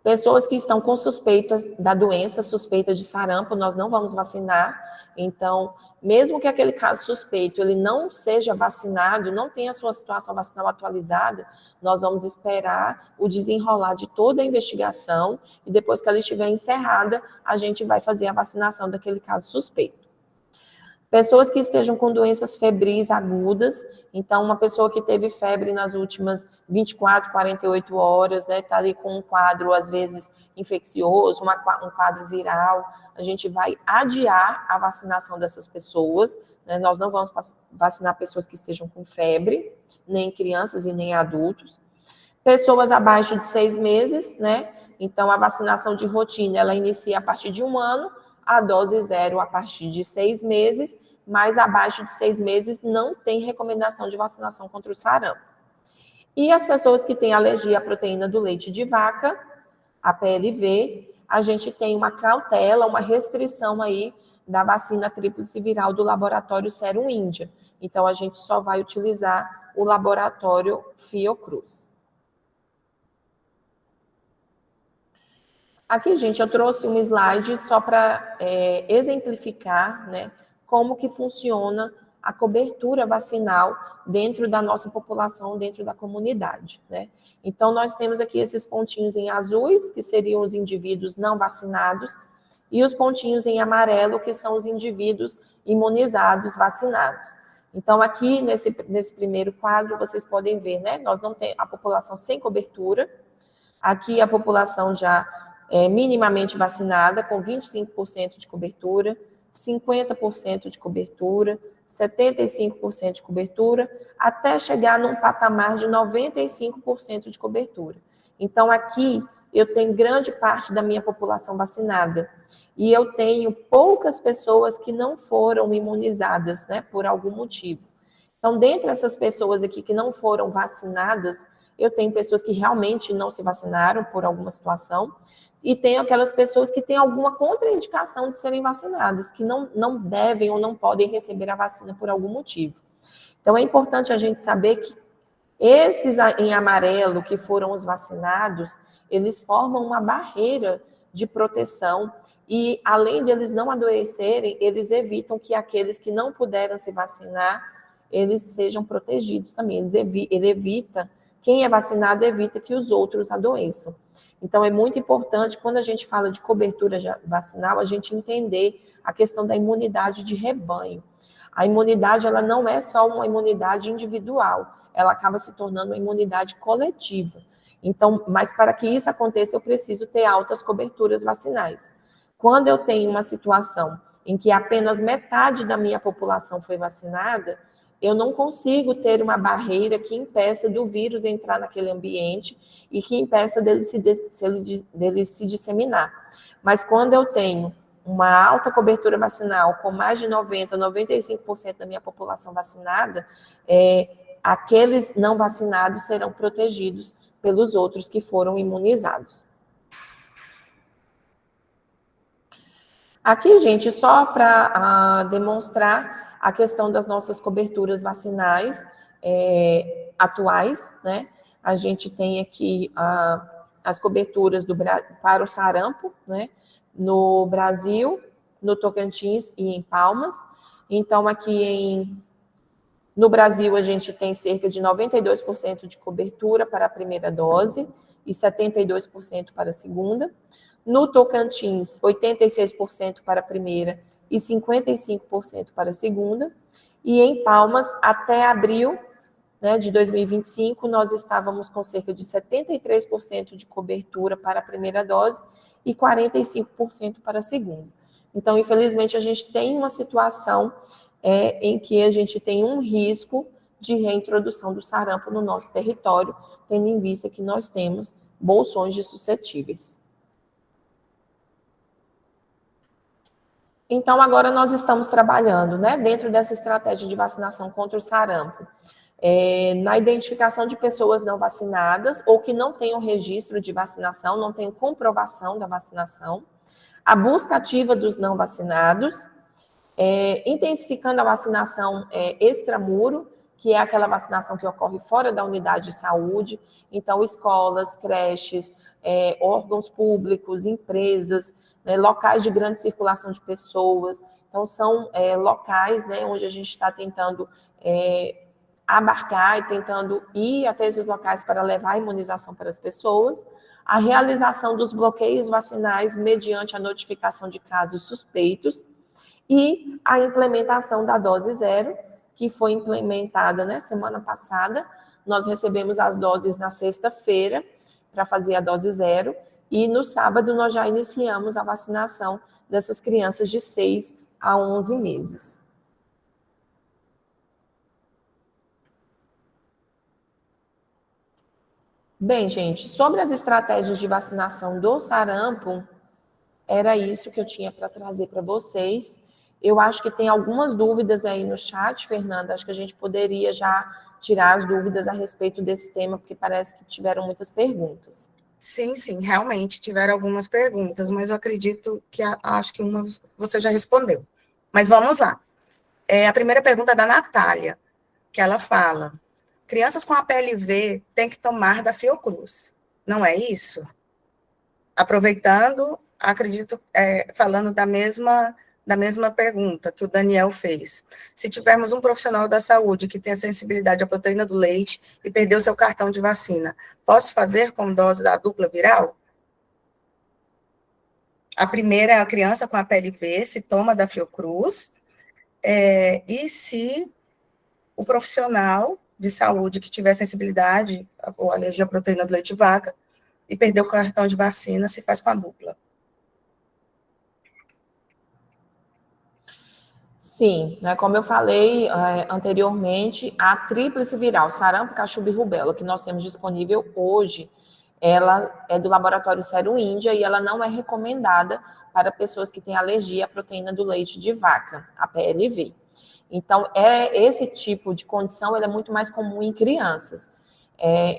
Pessoas que estão com suspeita da doença, suspeita de sarampo, nós não vamos vacinar. Então, mesmo que aquele caso suspeito ele não seja vacinado, não tenha a sua situação vacinal atualizada, nós vamos esperar o desenrolar de toda a investigação e depois que ela estiver encerrada, a gente vai fazer a vacinação daquele caso suspeito. Pessoas que estejam com doenças febris agudas, então uma pessoa que teve febre nas últimas 24, 48 horas, né, tá ali com um quadro, às vezes, infeccioso, um quadro viral, a gente vai adiar a vacinação dessas pessoas, né, nós não vamos vacinar pessoas que estejam com febre, nem crianças e nem adultos. Pessoas abaixo de 6 meses, né, então a vacinação de rotina, ela inicia a partir de 1 ano, a dose 0 a partir de 6 meses, mas abaixo de 6 meses não tem recomendação de vacinação contra o sarampo. E as pessoas que têm alergia à proteína do leite de vaca, a PLV, a gente tem uma cautela, uma restrição aí da vacina tríplice viral do laboratório Serum Índia. Então, a gente só vai utilizar o laboratório Fiocruz. Aqui, gente, eu trouxe um slide só para exemplificar, né, como que funciona a cobertura vacinal dentro da nossa população, dentro da comunidade, né? Então, nós temos aqui esses pontinhos em azuis, que seriam os indivíduos não vacinados, e os pontinhos em amarelo, que são os indivíduos imunizados, vacinados. Então, aqui, nesse primeiro quadro, vocês podem ver, né? Nós não temos a população sem cobertura, aqui a população já minimamente vacinada, com 25% de cobertura, 50% de cobertura, 75% de cobertura, até chegar num patamar de 95% de cobertura. Então, aqui, eu tenho grande parte da minha população vacinada, e eu tenho poucas pessoas que não foram imunizadas, né, por algum motivo. Então, dentre essas pessoas aqui que não foram vacinadas, eu tenho pessoas que realmente não se vacinaram por alguma situação, e tem aquelas pessoas que têm alguma contraindicação de serem vacinadas, que não devem ou não podem receber a vacina por algum motivo. Então, é importante a gente saber que esses em amarelo, que foram os vacinados, eles formam uma barreira de proteção e, além de eles não adoecerem, eles evitam que aqueles que não puderam se vacinar, eles sejam protegidos também. Ele evita, quem é vacinado evita que os outros adoeçam. Então, é muito importante, quando a gente fala de cobertura vacinal, a gente entender a questão da imunidade de rebanho. A imunidade, ela não é só uma imunidade individual, ela acaba se tornando uma imunidade coletiva. Então, mas para que isso aconteça, eu preciso ter altas coberturas vacinais. Quando eu tenho uma situação em que apenas metade da minha população foi vacinada, eu não consigo ter uma barreira que impeça do vírus entrar naquele ambiente e que impeça dele se disseminar. Mas quando eu tenho uma alta cobertura vacinal, com mais de 90%, 95% da minha população vacinada, aqueles não vacinados serão protegidos pelos outros que foram imunizados. Aqui, gente, só para demonstrar a questão das nossas coberturas vacinais atuais, né? A gente tem aqui as coberturas para o sarampo, né? No Brasil, no Tocantins e em Palmas. Então, aqui no Brasil, a gente tem cerca de 92% de cobertura para a primeira dose e 72% para a segunda. No Tocantins, 86% para a primeira e 55% para a segunda. E em Palmas, até abril, né, de 2025, nós estávamos com cerca de 73% de cobertura para a primeira dose e 45% para a segunda. Então, infelizmente, a gente tem uma situação em que a gente tem um risco de reintrodução do sarampo no nosso território, tendo em vista que nós temos bolsões de suscetíveis. Então, agora nós estamos trabalhando, né, dentro dessa estratégia de vacinação contra o sarampo, na identificação de pessoas não vacinadas ou que não tenham registro de vacinação, não tenham comprovação da vacinação, a busca ativa dos não vacinados, intensificando a vacinação extramuro, que é aquela vacinação que ocorre fora da unidade de saúde, então escolas, creches, órgãos públicos, empresas, né, locais de grande circulação de pessoas. Então, são locais, né, onde a gente está tentando abarcar e tentando ir até esses locais para levar a imunização para as pessoas. A realização dos bloqueios vacinais mediante a notificação de casos suspeitos e a implementação da dose zero, que foi implementada, né, semana passada. Nós recebemos as doses na sexta-feira para fazer a dose zero, e no sábado nós já iniciamos a vacinação dessas crianças de 6 a 11 meses. Bem, gente, sobre as estratégias de vacinação do sarampo, era isso que eu tinha para trazer para vocês. Eu acho que tem algumas dúvidas aí no chat, Fernanda. Acho que a gente poderia já tirar as dúvidas a respeito desse tema, porque parece que tiveram muitas perguntas. Sim, realmente tiveram algumas perguntas, mas eu acredito que acho que uma você já respondeu. Mas vamos lá. A primeira pergunta é da Natália, que ela fala: crianças com APLV têm que tomar da Fiocruz, não é isso? Aproveitando, acredito, falando da mesma pergunta que o Daniel fez. Se tivermos um profissional da saúde que tenha sensibilidade à proteína do leite e perdeu seu cartão de vacina, posso fazer com dose da dupla viral? A primeira, a criança com APLV, se toma da Fiocruz, e se o profissional de saúde que tiver sensibilidade ou alergia à proteína do leite de vaca e perdeu o cartão de vacina, se faz com a dupla. Sim, né, como eu falei anteriormente, a tríplice viral, sarampo, cachumba e rubéola, que nós temos disponível hoje, ela é do laboratório Sero Índia e ela não é recomendada para pessoas que têm alergia à proteína do leite de vaca, a PLV. Então, esse tipo de condição é muito mais comum em crianças.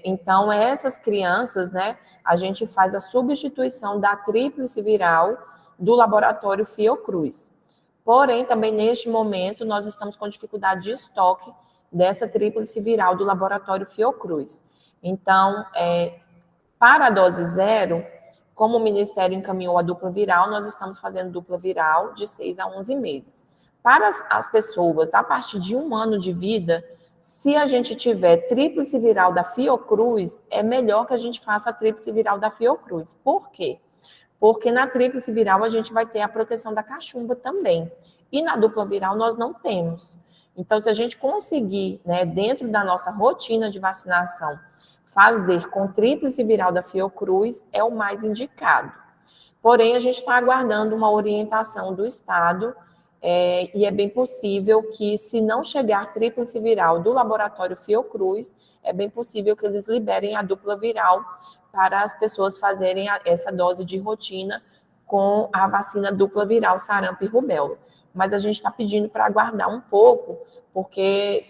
Então, essas crianças, né, a gente faz a substituição da tríplice viral do laboratório Fiocruz. Porém, também neste momento, nós estamos com dificuldade de estoque dessa tríplice viral do laboratório Fiocruz. Então, para a dose zero, como o Ministério encaminhou a dupla viral, nós estamos fazendo dupla viral de 6 a 11 meses. Para as pessoas a partir de 1 ano de vida, se a gente tiver tríplice viral da Fiocruz, é melhor que a gente faça a tríplice viral da Fiocruz. Por quê? Porque na tríplice viral a gente vai ter a proteção da cachumba também. E na dupla viral nós não temos. Então, se a gente conseguir, né, dentro da nossa rotina de vacinação, fazer com tríplice viral da Fiocruz, é o mais indicado. Porém, a gente está aguardando uma orientação do Estado e é bem possível que, se não chegar tríplice viral do laboratório Fiocruz, é bem possível que eles liberem a dupla viral para as pessoas fazerem essa dose de rotina com a vacina dupla viral sarampo e rubéola. Mas a gente está pedindo para aguardar um pouco, porque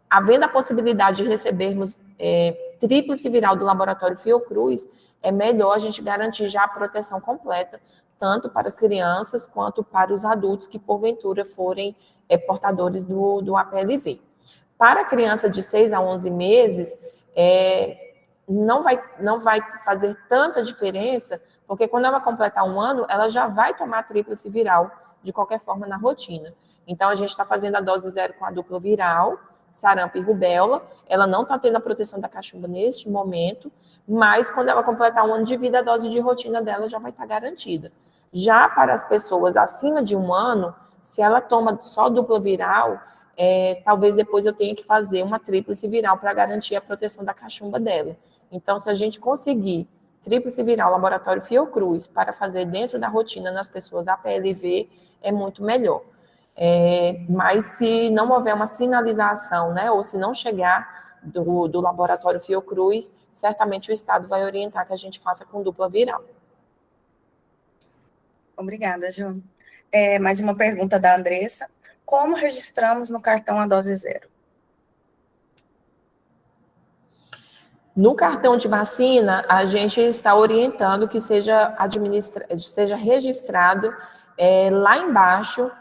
havendo a possibilidade de recebermos tríplice viral do laboratório Fiocruz, é melhor a gente garantir já a proteção completa, tanto para as crianças quanto para os adultos que, porventura, forem portadores do APLV. Para a criança de 6 a 11 meses, não vai fazer tanta diferença, porque quando ela completar 1 ano, ela já vai tomar tríplice viral, de qualquer forma, na rotina. Então, a gente está fazendo a dose 0 com a dupla viral, sarampo e rubéola. Ela não está tendo a proteção da cachumba neste momento, mas quando ela completar 1 ano de vida, a dose de rotina dela já vai estar garantida. Já para as pessoas acima de 1 ano, se ela toma só dupla viral, talvez depois eu tenha que fazer uma tríplice viral para garantir a proteção da cachumba dela. Então, se a gente conseguir tríplice viral laboratório Fiocruz para fazer dentro da rotina nas pessoas APLV, é muito melhor. Mas se não houver uma sinalização, né, ou se não chegar do laboratório Fiocruz, certamente o Estado vai orientar que a gente faça com dupla viral. Obrigada, Ju. Mais uma pergunta da Andressa. Como registramos no cartão a dose 0? No cartão de vacina, a gente está orientando que seja registrado lá embaixo.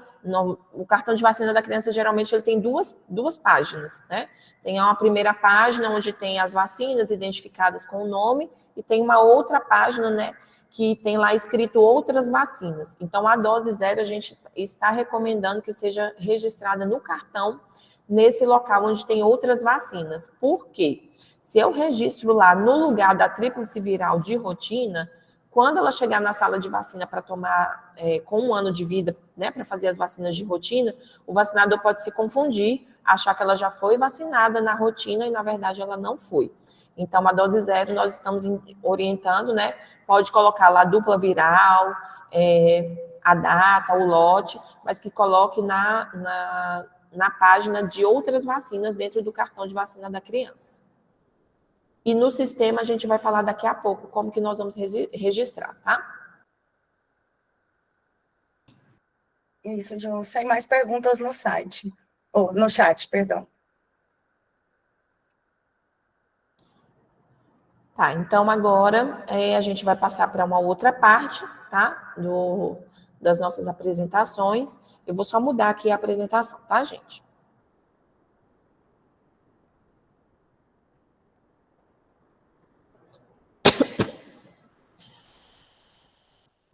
O cartão de vacina da criança, geralmente, ele tem duas páginas, né? Tem uma primeira página, onde tem as vacinas identificadas com o nome, e tem uma outra página, né, que tem lá escrito outras vacinas. Então, a dose 0, a gente está recomendando que seja registrada no cartão, nesse local onde tem outras vacinas. Por quê? Se eu registro lá no lugar da tríplice viral de rotina, quando ela chegar na sala de vacina para tomar com 1 ano de vida, né, para fazer as vacinas de rotina, o vacinador pode se confundir, achar que ela já foi vacinada na rotina e, na verdade, ela não foi. Então, a dose 0, nós estamos orientando, né, pode colocar lá dupla viral, a data, o lote, mas que coloque na página de outras vacinas dentro do cartão de vacina da criança. E no sistema a gente vai falar daqui a pouco como que nós vamos registrar, tá? Isso, Ju. Sem mais perguntas no site. Ou no chat, perdão. Tá, então agora a gente vai passar para uma outra parte, tá? Das nossas apresentações. Eu vou só mudar aqui a apresentação, tá, gente?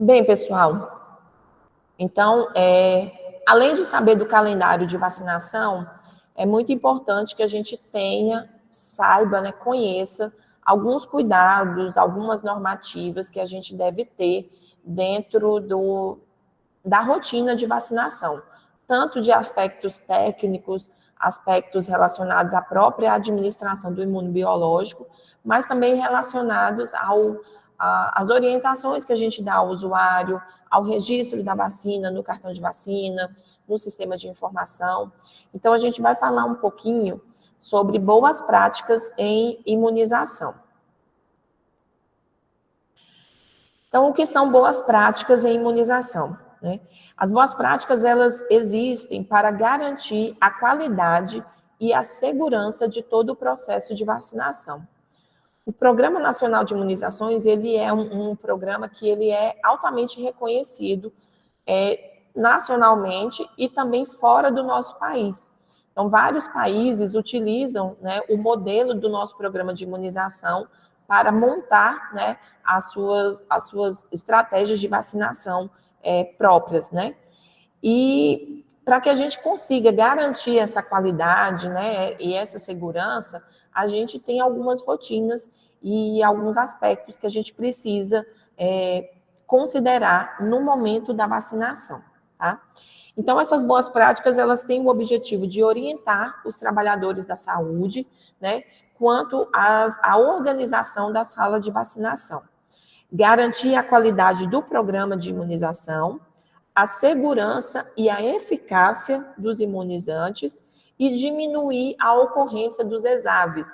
Bem, pessoal, então, além de saber do calendário de vacinação, é muito importante que a gente saiba, né, conheça alguns cuidados, algumas normativas que a gente deve ter dentro da rotina de vacinação, tanto de aspectos técnicos, aspectos relacionados à própria administração do imunobiológico, mas também relacionados às orientações que a gente dá ao usuário, ao registro da vacina no cartão de vacina, no sistema de informação. Então, a gente vai falar um pouquinho sobre boas práticas em imunização. Então, o que são boas práticas em imunização, né? As boas práticas, elas existem para garantir a qualidade e a segurança de todo o processo de vacinação. O Programa Nacional de Imunizações, ele é um programa que ele é altamente reconhecido nacionalmente e também fora do nosso país. Então, vários países utilizam, né, o modelo do nosso programa de imunização para montar, né, as suas estratégias de vacinação próprias, né? E para que a gente consiga garantir essa qualidade, né, e essa segurança, a gente tem algumas rotinas e alguns aspectos que a gente precisa considerar no momento da vacinação, tá? Então, essas boas práticas, elas têm o objetivo de orientar os trabalhadores da saúde, né, quanto à organização da sala de vacinação, garantir a qualidade do programa de imunização, a segurança e a eficácia dos imunizantes e diminuir a ocorrência dos ESAVs.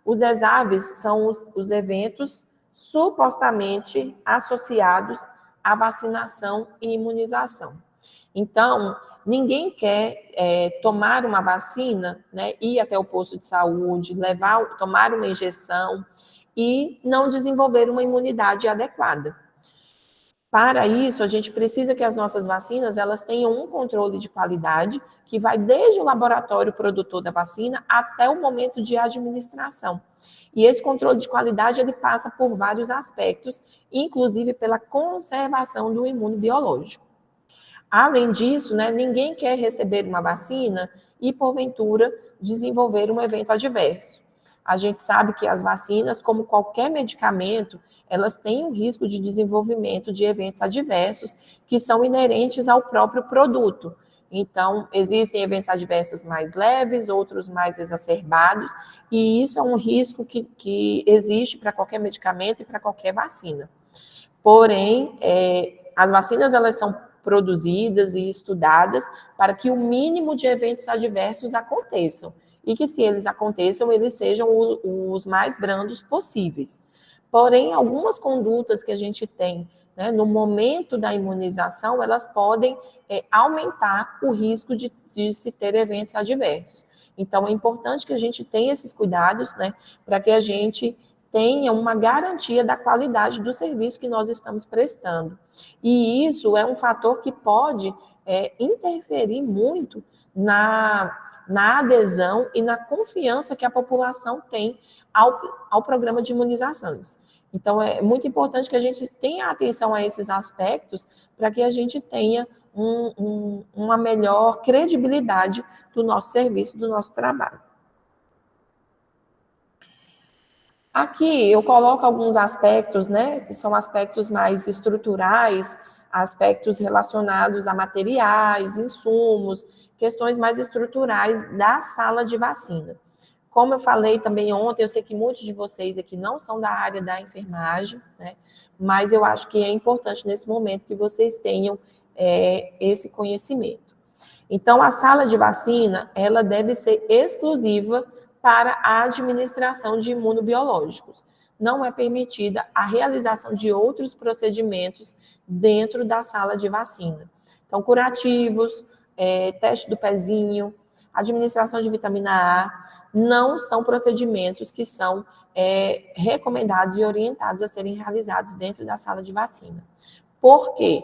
Os ESAVs são os eventos supostamente associados à vacinação e imunização. Então, ninguém quer tomar uma vacina, né, ir até o posto de saúde, tomar uma injeção e não desenvolver uma imunidade adequada. Para isso, a gente precisa que as nossas vacinas elas tenham um controle de qualidade que vai desde o laboratório produtor da vacina até o momento de administração. E esse controle de qualidade ele passa por vários aspectos, inclusive pela conservação do imunobiológico. Além disso, né, ninguém quer receber uma vacina e, porventura, desenvolver um evento adverso. A gente sabe que as vacinas, como qualquer medicamento, elas têm um risco de desenvolvimento de eventos adversos que são inerentes ao próprio produto. Então, existem eventos adversos mais leves, outros mais exacerbados, e isso é um risco que existe para qualquer medicamento e para qualquer vacina. Porém, as vacinas elas são produzidas e estudadas para que o mínimo de eventos adversos aconteçam, e que se eles aconteçam, eles sejam os mais brandos possíveis. Porém, algumas condutas que a gente tem, né, no momento da imunização, elas podem aumentar o risco de se ter eventos adversos. Então, é importante que a gente tenha esses cuidados, né, para que a gente tenha uma garantia da qualidade do serviço que nós estamos prestando. E isso é um fator que pode interferir muito na adesão e na confiança que a população tem ao programa de imunizações. Então, é muito importante que a gente tenha atenção a esses aspectos para que a gente tenha uma melhor credibilidade do nosso serviço, do nosso trabalho. Aqui eu coloco alguns aspectos, né, que são aspectos mais estruturais, aspectos relacionados a materiais, insumos, questões mais estruturais da sala de vacina. Como eu falei também ontem, eu sei que muitos de vocês aqui não são da área da enfermagem, né, mas eu acho que é importante nesse momento que vocês tenham esse conhecimento. Então, a sala de vacina, ela deve ser exclusiva para a administração de imunobiológicos. Não é permitida a realização de outros procedimentos dentro da sala de vacina. Então, curativos, teste do pezinho, administração de vitamina A, não são procedimentos que são recomendados e orientados a serem realizados dentro da sala de vacina. Por quê?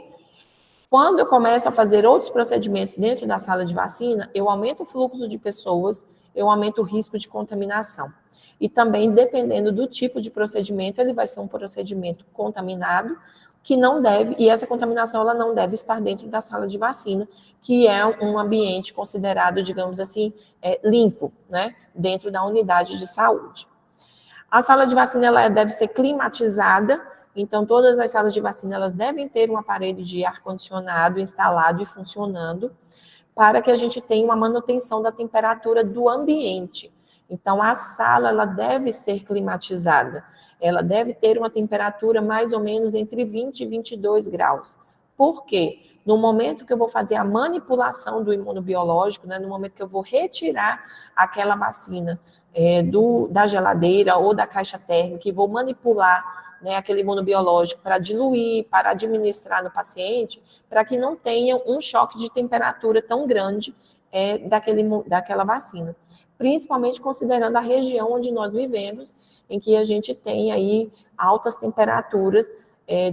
Quando eu começo a fazer outros procedimentos dentro da sala de vacina, eu aumento o fluxo de pessoas, eu aumento o risco de contaminação. E também, dependendo do tipo de procedimento, ele vai ser um procedimento contaminado, que não deve, e essa contaminação ela não deve estar dentro da sala de vacina, que é um ambiente considerado, digamos assim, limpo, né, dentro da unidade de saúde. A sala de vacina ela deve ser climatizada, então todas as salas de vacina elas devem ter um aparelho de ar-condicionado instalado e funcionando, para que a gente tenha uma manutenção da temperatura do ambiente. Então, a sala ela deve ser climatizada. Ela deve ter uma temperatura mais ou menos entre 20 e 22 graus. Por quê? No momento que eu vou fazer a manipulação do imunobiológico, né, no momento que eu vou retirar aquela vacina da geladeira ou da caixa térmica, e vou manipular, né, aquele imunobiológico para diluir, para administrar no paciente, para que não tenha um choque de temperatura tão grande daquela vacina. Principalmente considerando a região onde nós vivemos, em que a gente tem aí altas temperaturas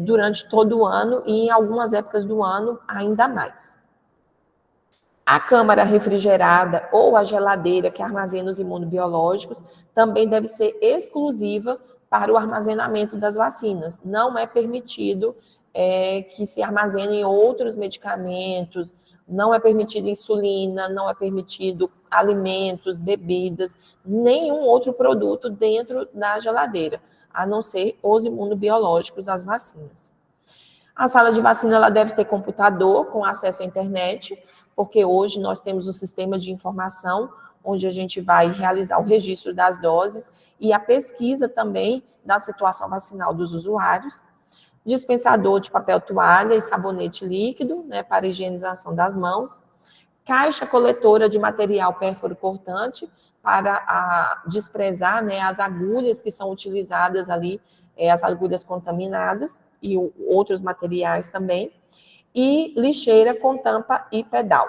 durante todo o ano e em algumas épocas do ano ainda mais. A câmara refrigerada ou a geladeira que armazena os imunobiológicos também deve ser exclusiva para o armazenamento das vacinas. Não é permitido que se armazenem outros medicamentos, não é permitido insulina, não é permitido alimentos, bebidas, nenhum outro produto dentro da geladeira, a não ser os imunobiológicos, as vacinas. A sala de vacina ela deve ter computador com acesso à internet, porque hoje nós temos um sistema de informação onde a gente vai realizar o registro das doses e a pesquisa também da situação vacinal dos usuários. dispensador de papel toalha e sabonete líquido, né, para higienização das mãos, caixa coletora de material pérfuro cortante para desprezar, né, as agulhas que são utilizadas ali, as agulhas contaminadas e outros materiais também, e lixeira com tampa e pedal.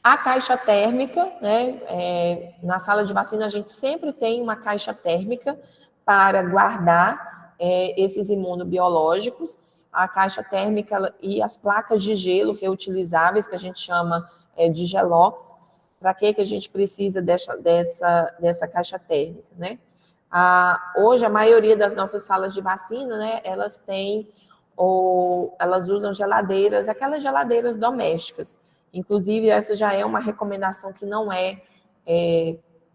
A caixa térmica, né, na sala de vacina a gente sempre tem uma caixa térmica para guardar esses imunobiológicos. A caixa térmica e as placas de gelo reutilizáveis, que a gente chama de gelox. Para que a gente precisa dessa caixa térmica, né? Hoje, a maioria das nossas salas de vacina, né, elas têm, ou elas usam geladeiras, aquelas geladeiras domésticas. Inclusive, essa já é uma recomendação que não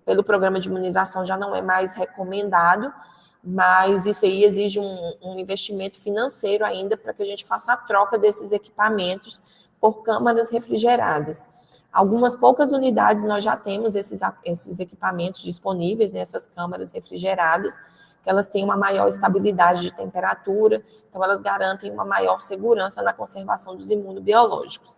pelo programa de imunização, já não é mais recomendado, mas isso aí exige um investimento financeiro ainda para que a gente faça a troca desses equipamentos por câmaras refrigeradas. Algumas poucas unidades nós já temos esses equipamentos disponíveis nessas câmaras refrigeradas, que elas têm uma maior estabilidade de temperatura, então elas garantem uma maior segurança na conservação dos imunobiológicos.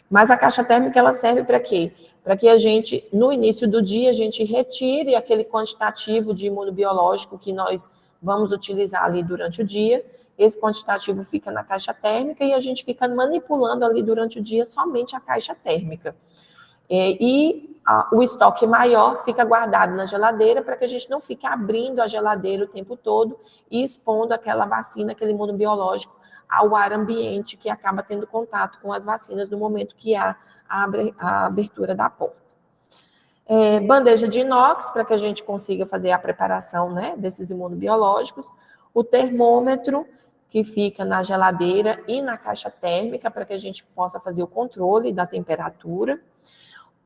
Mas a caixa térmica, ela serve para quê? Para que a gente, no início do dia, a gente retire aquele quantitativo de imunobiológico que nós vamos utilizar ali durante o dia. Esse quantitativo fica na caixa térmica e a gente fica manipulando ali durante o dia somente a caixa térmica. O estoque maior fica guardado na geladeira para que a gente não fique abrindo a geladeira o tempo todo e expondo aquela vacina, aquele imunobiológico ao ar ambiente que acaba tendo contato com as vacinas no momento que há a abertura da porta. Bandeja de inox, para que a gente consiga fazer a preparação, né, desses imunobiológicos. O termômetro, que fica na geladeira e na caixa térmica, para que a gente possa fazer o controle da temperatura.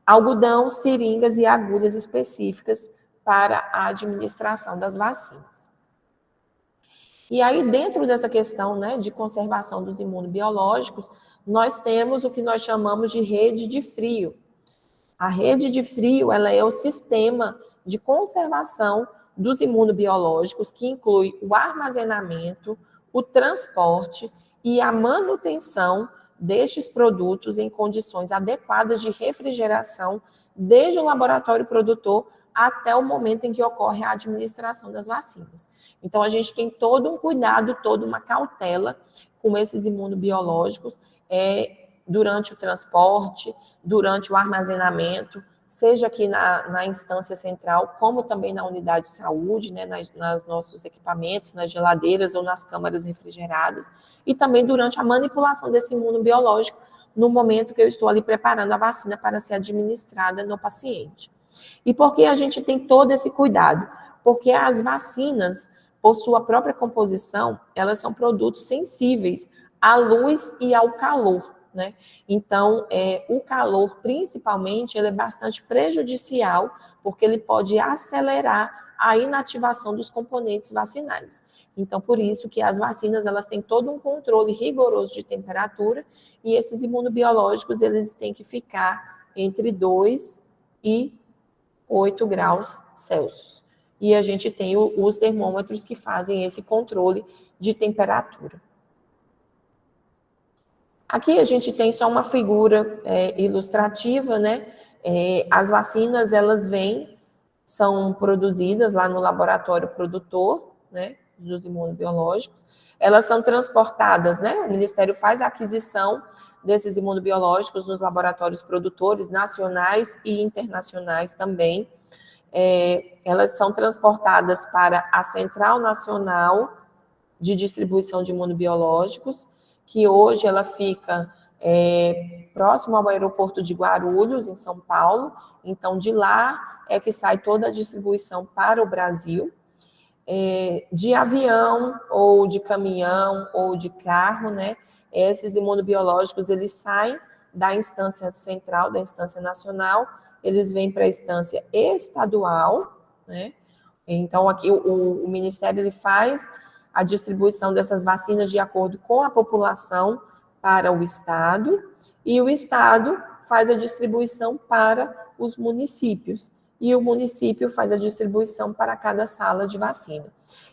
Algodão, seringas e agulhas específicas para a administração das vacinas. E aí, dentro dessa questão, né, de conservação dos imunobiológicos, nós temos o que nós chamamos de rede de frio. A rede de frio, ela é o sistema de conservação dos imunobiológicos, que inclui o armazenamento, o transporte e a manutenção destes produtos em condições adequadas de refrigeração, desde o laboratório produtor até o momento em que ocorre a administração das vacinas. Então, a gente tem todo um cuidado, toda uma cautela com esses imunobiológicos durante o transporte, durante o armazenamento, seja aqui na instância central, como também na unidade de saúde, né, nas nossos equipamentos, nas geladeiras ou nas câmaras refrigeradas, e também durante a manipulação desse imunobiológico, no momento que eu estou ali preparando a vacina para ser administrada no paciente. E por que a gente tem todo esse cuidado? Porque as vacinas, por sua própria composição, elas são produtos sensíveis à luz e ao calor, né? Então, o calor, principalmente, ele é bastante prejudicial, porque ele pode acelerar a inativação dos componentes vacinais. Então, por isso que as vacinas, elas têm todo um controle rigoroso de temperatura, e esses imunobiológicos, eles têm que ficar entre 2 e 8 graus Celsius. E a gente tem os termômetros que fazem esse controle de temperatura. Aqui a gente tem só uma figura ilustrativa, né? As vacinas, elas são produzidas lá no laboratório produtor, né, dos imunobiológicos. Elas são transportadas, né? O Ministério faz a aquisição desses imunobiológicos nos laboratórios produtores nacionais e internacionais também. Elas são transportadas para a Central Nacional de Distribuição de Imunobiológicos, que hoje ela fica próximo ao aeroporto de Guarulhos, em São Paulo. Então, de lá é que sai toda a distribuição para o Brasil. De avião, ou de caminhão, ou de carro, né? Esses imunobiológicos, eles saem da instância central, da instância nacional, eles vêm para a instância estadual, né? Então, aqui o Ministério ele faz a distribuição dessas vacinas de acordo com a população para o Estado, e o Estado faz a distribuição para os municípios. e o município faz a distribuição para cada sala de vacina.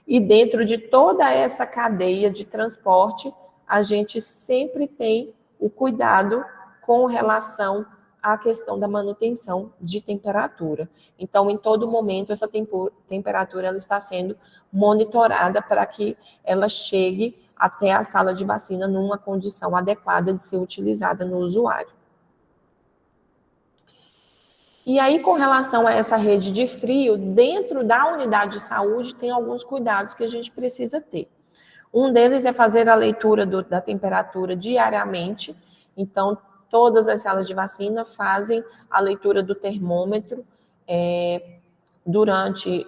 E dentro de toda essa cadeia de transporte, a gente sempre tem o cuidado com relação à questão da manutenção de temperatura. Então, em todo momento, essa temperatura ela está sendo monitorada para que ela chegue até a sala de vacina numa condição adequada de ser utilizada no usuário. E aí, com relação a essa rede de frio, dentro da unidade de saúde, tem alguns cuidados que a gente precisa ter. Um deles é fazer a leitura da temperatura diariamente. Então, todas as salas de vacina fazem a leitura do termômetro durante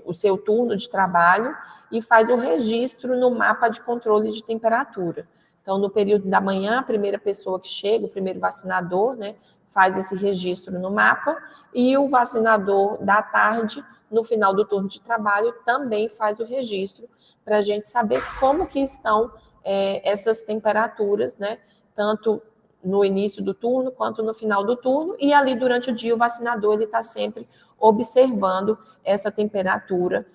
o seu turno de trabalho e faz o registro no mapa de controle de temperatura. Então, no período da manhã, a primeira pessoa que chega, o primeiro vacinador, né, faz esse registro no mapa, e o vacinador da tarde, no final do turno de trabalho, também faz o registro, para a gente saber como que estão essas temperaturas, né, tanto no início do turno, quanto no final do turno, e ali durante o dia o vacinador ele está sempre observando essa temperatura,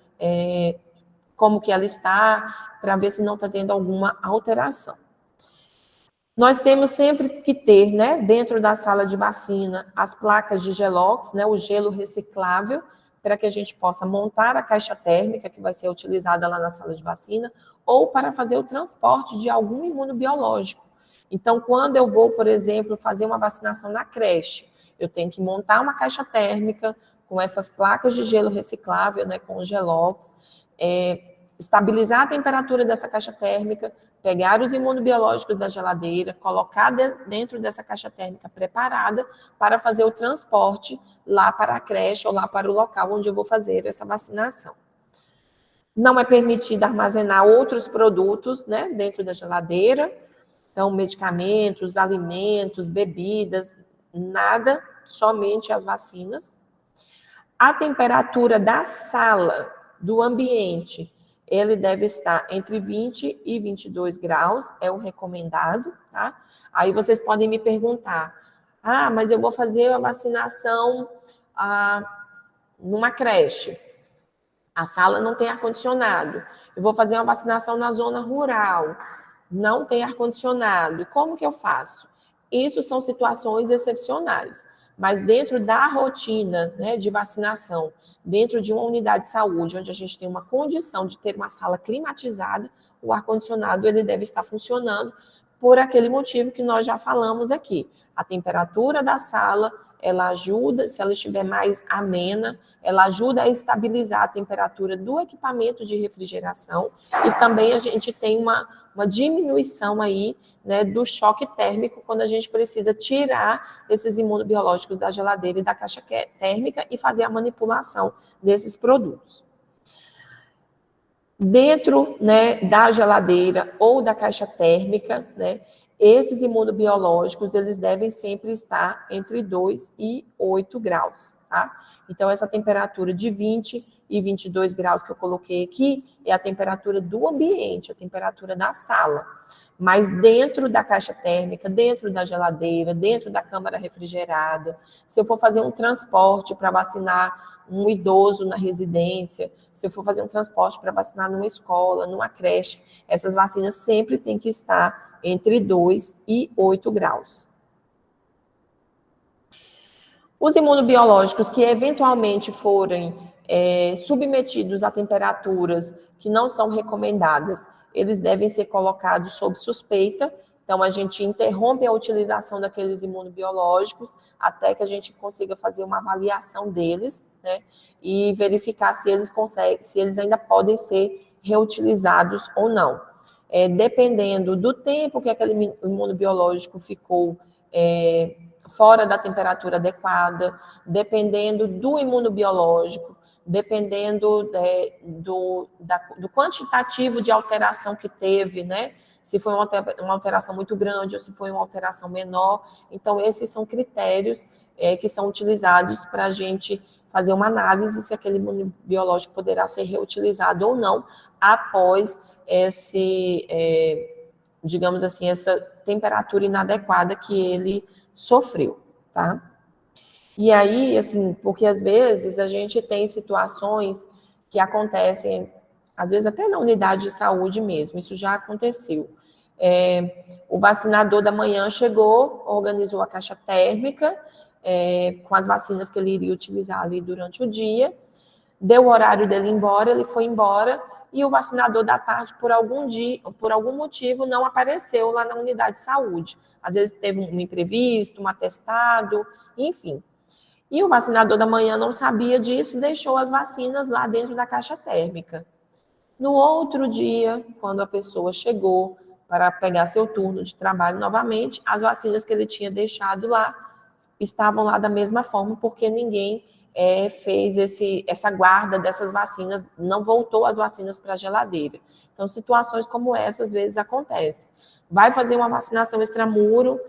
como que ela está, para ver se não está tendo alguma alteração. Nós temos sempre que ter, né, dentro da sala de vacina, as placas de gelox, né, o gelo reciclável, para que a gente possa montar a caixa térmica que vai ser utilizada lá na sala de vacina, ou para fazer o transporte de algum imunobiológico. Então, quando eu vou, por exemplo, fazer uma vacinação na creche, eu tenho que montar uma caixa térmica com essas placas de gelo reciclável, né, com o gelox, estabilizar a temperatura dessa caixa térmica, pegar os imunobiológicos da geladeira, colocar dentro dessa caixa térmica preparada para fazer o transporte lá para a creche ou lá para o local onde eu vou fazer essa vacinação. Não é permitido armazenar outros produtos, né, dentro da geladeira, então medicamentos, alimentos, bebidas, nada, somente as vacinas. A temperatura da sala, do ambiente, ele deve estar entre 20 e 22 graus, é o recomendado, tá? Aí vocês podem me perguntar, mas eu vou fazer a vacinação numa creche, a sala não tem ar-condicionado, eu vou fazer uma vacinação na zona rural, não tem ar-condicionado, como que eu faço? Isso são situações excepcionais. Mas dentro da rotina, né, de vacinação, dentro de uma unidade de saúde, onde a gente tem uma condição de ter uma sala climatizada, o ar-condicionado ele deve estar funcionando por aquele motivo que nós já falamos aqui. A temperatura da sala, ela ajuda, se ela estiver mais amena, ela ajuda a estabilizar a temperatura do equipamento de refrigeração, e também a gente tem uma diminuição aí, né, do choque térmico, quando a gente precisa tirar esses imunobiológicos da geladeira e da caixa térmica e fazer a manipulação desses produtos. Dentro, né, da geladeira ou da caixa térmica, né, esses imunobiológicos, eles devem sempre estar entre 2 e 8 graus, tá? Então, essa temperatura de 20 e 22 graus que eu coloquei aqui é a temperatura do ambiente, a temperatura da sala. Mas dentro da caixa térmica, dentro da geladeira, dentro da câmara refrigerada, se eu for fazer um transporte para vacinar um idoso na residência, se eu for fazer um transporte para vacinar numa escola, numa creche, essas vacinas sempre têm que estar entre 2 e 8 graus. Os imunobiológicos que eventualmente forem submetidos a temperaturas que não são recomendadas, eles devem ser colocados sob suspeita. Então, a gente interrompe a utilização daqueles imunobiológicos até que a gente consiga fazer uma avaliação deles, né, e verificar se eles ainda podem ser reutilizados ou não. Dependendo do tempo que aquele imunobiológico ficou fora da temperatura adequada, dependendo do imunobiológico, dependendo do quantitativo de alteração que teve, né? Se foi uma alteração muito grande ou se foi uma alteração menor. Então, esses são critérios que são utilizados para a gente fazer uma análise se aquele imunobiológico poderá ser reutilizado ou não após digamos assim, essa temperatura inadequada que ele sofreu, tá? E aí, assim, porque às vezes a gente tem situações que acontecem, às vezes até na unidade de saúde mesmo, isso já aconteceu. O vacinador da manhã chegou, organizou a caixa térmica, com as vacinas que ele iria utilizar ali durante o dia, deu o horário dele embora, ele foi embora, e o vacinador da tarde, por algum motivo, não apareceu lá na unidade de saúde. Às vezes teve um imprevisto, um atestado, enfim. E o vacinador da manhã não sabia disso, deixou as vacinas lá dentro da caixa térmica. No outro dia, quando a pessoa chegou para pegar seu turno de trabalho novamente, as vacinas que ele tinha deixado lá estavam lá da mesma forma, porque ninguém fez essa guarda dessas vacinas, não voltou as vacinas para a geladeira. Então, situações como essa, às vezes, acontecem. Vai fazer uma vacinação extramuro,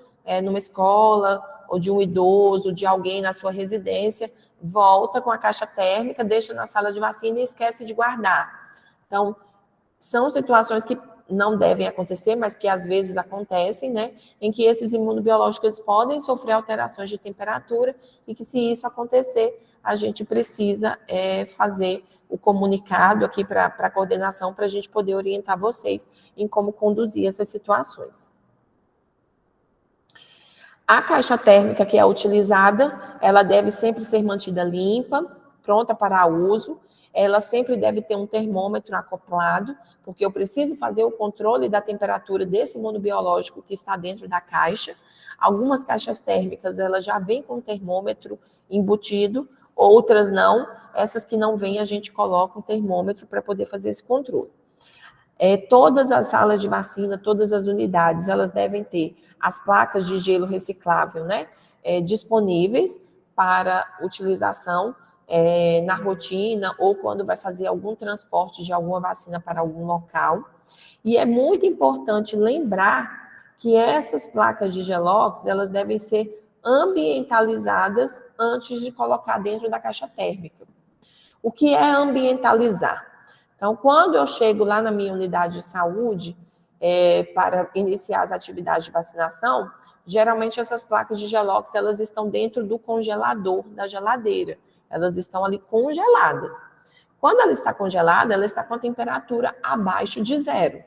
numa escola, ou de um idoso, de alguém na sua residência, volta com a caixa térmica, deixa na sala de vacina e esquece de guardar. Então, são situações que não devem acontecer, mas que às vezes acontecem, né? Em que esses imunobiológicos podem sofrer alterações de temperatura e que, se isso acontecer, a gente precisa fazer o comunicado aqui para a coordenação para a gente poder orientar vocês em como conduzir essas situações. A caixa térmica que é utilizada, ela deve sempre ser mantida limpa, pronta para uso. Ela sempre deve ter um termômetro acoplado, porque eu preciso fazer o controle da temperatura desse imunobiológico que está dentro da caixa. Algumas caixas térmicas, elas já vêm com termômetro embutido, outras não. Essas que não vêm, a gente coloca um termômetro para poder fazer esse controle. Todas as salas de vacina, todas as unidades, elas devem ter as placas de gelo reciclável, né, disponíveis para utilização na rotina ou quando vai fazer algum transporte de alguma vacina para algum local. E é muito importante lembrar que essas placas de gelox, elas devem ser ambientalizadas antes de colocar dentro da caixa térmica. O que é ambientalizar? Então, quando eu chego lá na minha unidade de saúde para iniciar as atividades de vacinação, geralmente essas placas de gelox, elas estão dentro do congelador da geladeira. Elas estão ali congeladas. Quando ela está congelada, ela está com a temperatura abaixo de 0.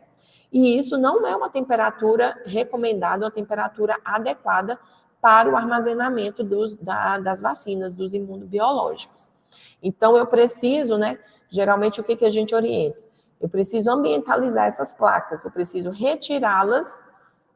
E isso não é uma temperatura recomendada, uma temperatura adequada para o armazenamento das vacinas, dos imunobiológicos. Então, eu preciso, né? Geralmente, o que a gente orienta? Eu preciso ambientalizar essas placas, eu preciso retirá-las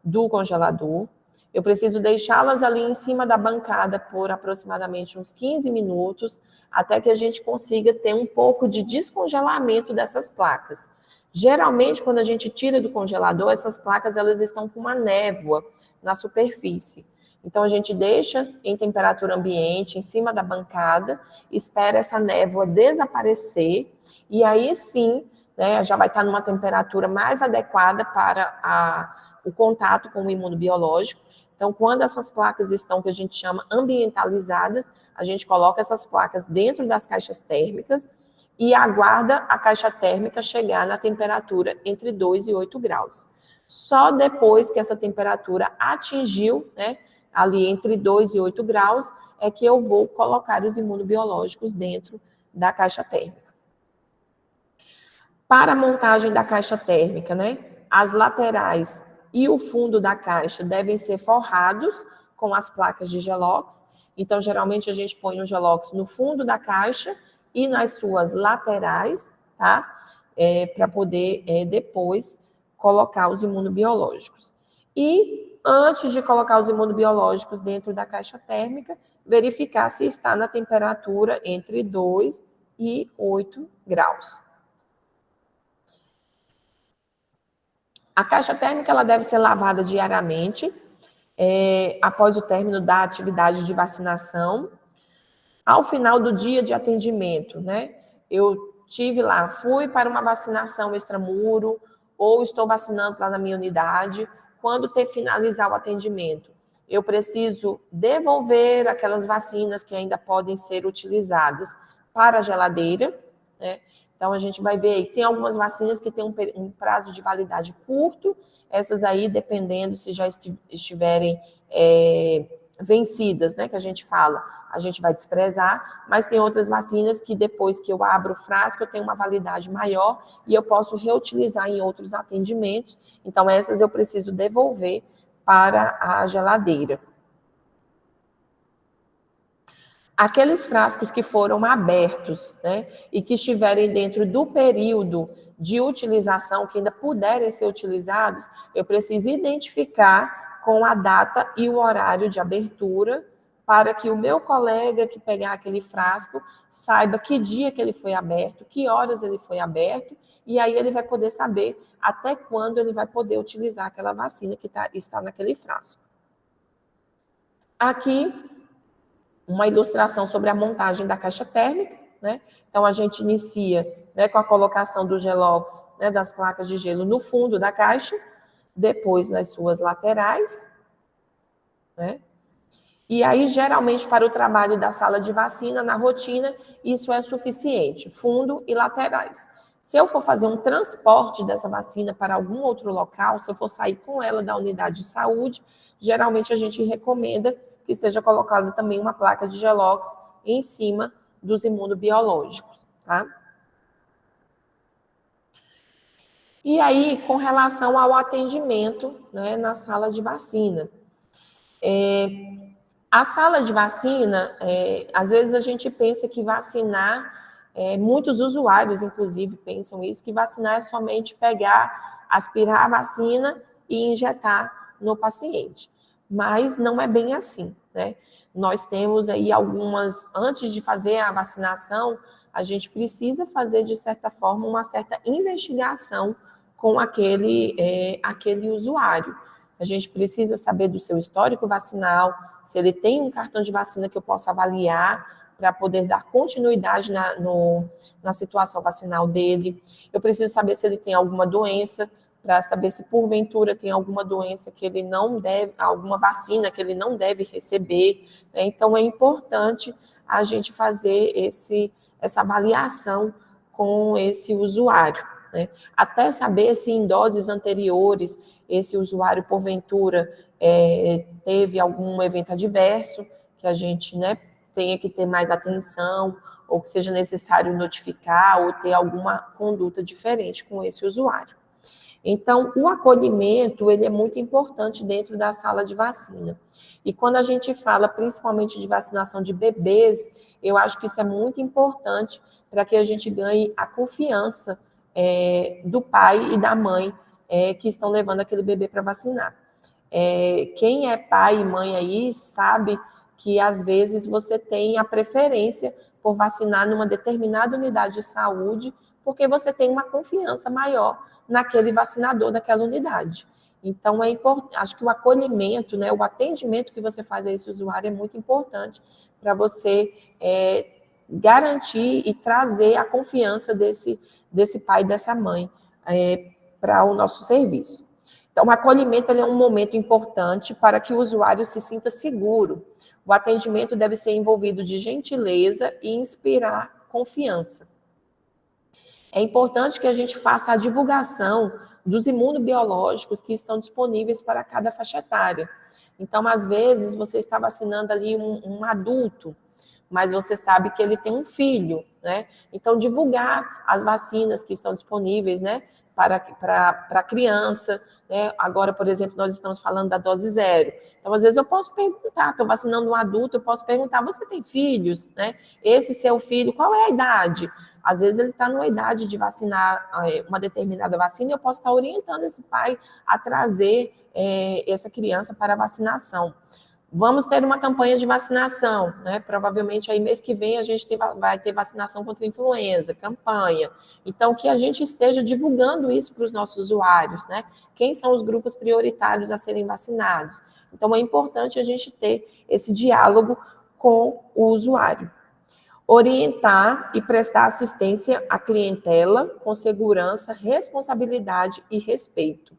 do congelador, eu preciso deixá-las ali em cima da bancada por aproximadamente uns 15 minutos, até que a gente consiga ter um pouco de descongelamento dessas placas. Geralmente, quando a gente tira do congelador, essas placas elas estão com uma névoa na superfície. Então, a gente deixa em temperatura ambiente, em cima da bancada, espera essa névoa desaparecer, e aí sim, né, já vai estar numa temperatura mais adequada para o contato com o imunobiológico. Então, quando essas placas estão, que a gente chama ambientalizadas, a gente coloca essas placas dentro das caixas térmicas e aguarda a caixa térmica chegar na temperatura entre 2 e 8 graus. Só depois que essa temperatura atingiu, né, ali entre 2 e 8 graus, é que eu vou colocar os imunobiológicos dentro da caixa térmica. Para a montagem da caixa térmica, né, as laterais e o fundo da caixa devem ser forrados com as placas de gelox. Então, geralmente, a gente põe o gelox no fundo da caixa e nas suas laterais, tá? Para poder depois colocar os imunobiológicos. E antes de colocar os imunobiológicos dentro da caixa térmica, verificar se está na temperatura entre 2 e 8 graus. A caixa térmica ela deve ser lavada diariamente, após o término da atividade de vacinação. Ao final do dia de atendimento, né? Eu fui para uma vacinação extramuro, ou estou vacinando lá na minha unidade. Quando finalizar o atendimento, eu preciso devolver aquelas vacinas que ainda podem ser utilizadas para a geladeira, né? Então, a gente vai ver aí, tem algumas vacinas que têm um prazo de validade curto, essas aí, dependendo se já estiverem vencidas, né, que a gente fala, a gente vai desprezar, mas tem outras vacinas que depois que eu abro o frasco, eu tenho uma validade maior e eu posso reutilizar em outros atendimentos, então essas eu preciso devolver para a geladeira. Aqueles frascos que foram abertos, né, e que estiverem dentro do período de utilização, que ainda puderem ser utilizados, eu preciso identificar com a data e o horário de abertura, para que o meu colega que pegar aquele frasco saiba que dia que ele foi aberto, que horas ele foi aberto, e aí ele vai poder saber até quando ele vai poder utilizar aquela vacina que está naquele frasco. Aqui, uma ilustração sobre a montagem da caixa térmica, né? Então, a gente inicia, né, com a colocação do gelox, né, das placas de gelo no fundo da caixa, depois nas suas laterais, né? E aí, geralmente, para o trabalho da sala de vacina, na rotina, isso é suficiente, fundo e laterais. Se eu for fazer um transporte dessa vacina para algum outro local, se eu for sair com ela da unidade de saúde, geralmente a gente recomenda que seja colocada também uma placa de gelox em cima dos imunobiológicos, tá? E aí, com relação ao atendimento, né, na sala de vacina. A sala de vacina, às vezes a gente pensa que vacinar, muitos usuários, inclusive, pensam isso, que vacinar é somente pegar, aspirar a vacina e injetar no paciente. Mas não é bem assim, né? Nós temos aí algumas, antes de fazer a vacinação, a gente precisa fazer, de certa forma, uma certa investigação com aquele usuário. A gente precisa saber do seu histórico vacinal, se ele tem um cartão de vacina que eu possa avaliar para poder dar continuidade na situação vacinal dele. Eu preciso saber se ele tem alguma doença, para saber se porventura tem alguma doença que ele não deve, alguma vacina que ele não deve receber, né? Então é importante a gente fazer essa avaliação com esse usuário, né? Até saber se em doses anteriores esse usuário porventura teve algum evento adverso que a gente, né, tenha que ter mais atenção, ou que seja necessário notificar ou ter alguma conduta diferente com esse usuário. Então, o acolhimento, ele é muito importante dentro da sala de vacina. E quando a gente fala principalmente de vacinação de bebês, eu acho que isso é muito importante para que a gente ganhe a confiança do pai e da mãe que estão levando aquele bebê para vacinar. Quem é pai e mãe aí sabe que às vezes você tem a preferência por vacinar numa determinada unidade de saúde, porque você tem uma confiança maior naquele vacinador daquela unidade. Então, é importante, acho que o acolhimento, né, o atendimento que você faz a esse usuário é muito importante para você garantir e trazer a confiança desse pai e dessa mãe para o nosso serviço. Então, o acolhimento é um momento importante para que o usuário se sinta seguro. O atendimento deve ser envolvido de gentileza e inspirar confiança. É importante que a gente faça a divulgação dos imunobiológicos que estão disponíveis para cada faixa etária. Então, às vezes, você está vacinando ali um adulto, mas você sabe que ele tem um filho, né? Então, divulgar as vacinas que estão disponíveis, né, para a criança, né? Agora, por exemplo, nós estamos falando da dose 0. Então, às vezes eu posso perguntar, estou vacinando um adulto, eu posso perguntar, você tem filhos, né? Esse seu filho, qual é a idade? Às vezes ele está numa idade de vacinar uma determinada vacina e eu posso estar orientando esse pai a trazer essa criança para a vacinação. Vamos ter uma campanha de vacinação, né? Provavelmente aí mês que vem a gente vai ter vacinação contra a influenza, campanha. Então, que a gente esteja divulgando isso para os nossos usuários, né? Quem são os grupos prioritários a serem vacinados? Então, é importante a gente ter esse diálogo com o usuário. Orientar e prestar assistência à clientela com segurança, responsabilidade e respeito.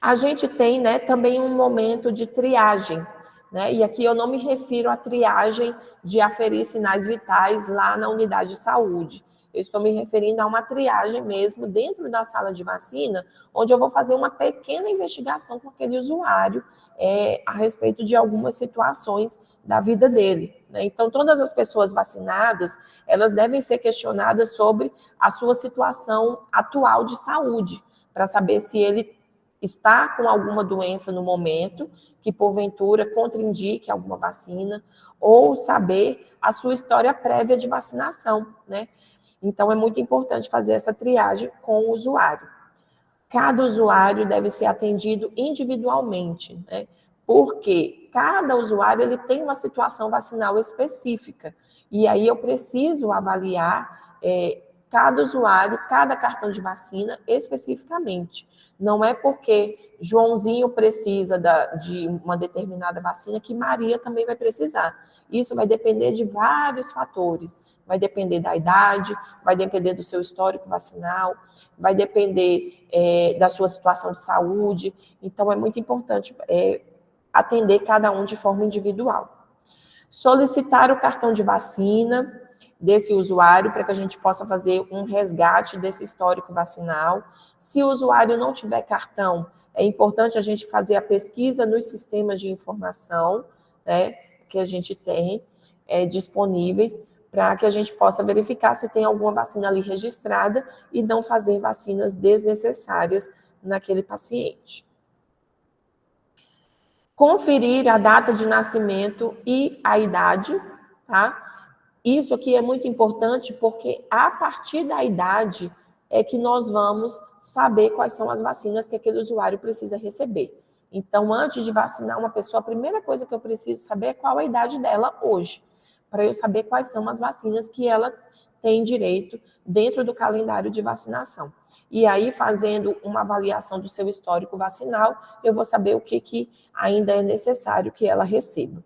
A gente tem, né, também um momento de triagem, né? E aqui eu não me refiro à triagem de aferir sinais vitais lá na unidade de saúde. Eu estou me referindo a uma triagem mesmo dentro da sala de vacina, onde eu vou fazer uma pequena investigação com aquele usuário a respeito de algumas situações da vida dele, né? Então, todas as pessoas vacinadas, elas devem ser questionadas sobre a sua situação atual de saúde, para saber se ele está com alguma doença no momento, que porventura contraindique alguma vacina, ou saber a sua história prévia de vacinação, né? Então, é muito importante fazer essa triagem com o usuário. Cada usuário deve ser atendido individualmente, né? Porque cada usuário ele tem uma situação vacinal específica. E aí eu preciso avaliar cada usuário, cada cartão de vacina especificamente. Não é porque Joãozinho precisa de uma determinada vacina que Maria também vai precisar. Isso vai depender de vários fatores. Vai depender da idade, vai depender do seu histórico vacinal, vai depender da sua situação de saúde. Então, é muito importante atender cada um de forma individual. Solicitar o cartão de vacina desse usuário para que a gente possa fazer um resgate desse histórico vacinal. Se o usuário não tiver cartão, é importante a gente fazer a pesquisa nos sistemas de informação, né, que a gente tem disponíveis, para que a gente possa verificar se tem alguma vacina ali registrada e não fazer vacinas desnecessárias naquele paciente. Conferir a data de nascimento e a idade, tá? Isso aqui é muito importante porque a partir da idade é que nós vamos saber quais são as vacinas que aquele usuário precisa receber. Então, antes de vacinar uma pessoa, a primeira coisa que eu preciso saber é qual a idade dela hoje, para eu saber quais são as vacinas que ela tem direito dentro do calendário de vacinação. E aí, fazendo uma avaliação do seu histórico vacinal, eu vou saber o que ainda é necessário que ela receba.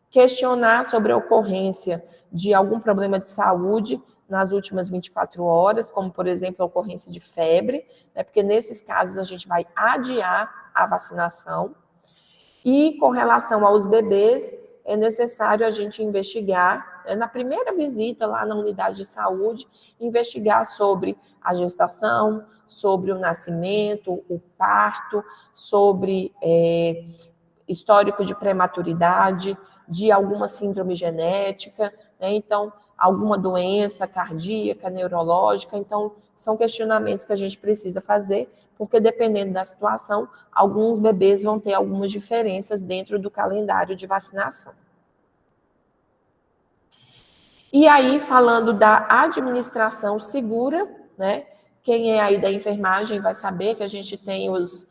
Questionar sobre a ocorrência de algum problema de saúde nas últimas 24 horas, como, por exemplo, a ocorrência de febre, né, porque nesses casos a gente vai adiar a vacinação. E com relação aos bebês, é necessário a gente investigar, na primeira visita lá na unidade de saúde, investigar sobre a gestação, sobre o nascimento, o parto, sobre histórico de prematuridade, de alguma síndrome genética, né? Então, alguma doença cardíaca, neurológica. Então, são questionamentos que a gente precisa fazer, porque dependendo da situação, alguns bebês vão ter algumas diferenças dentro do calendário de vacinação. E aí, falando da administração segura, né? Quem é aí da enfermagem vai saber que a gente tem os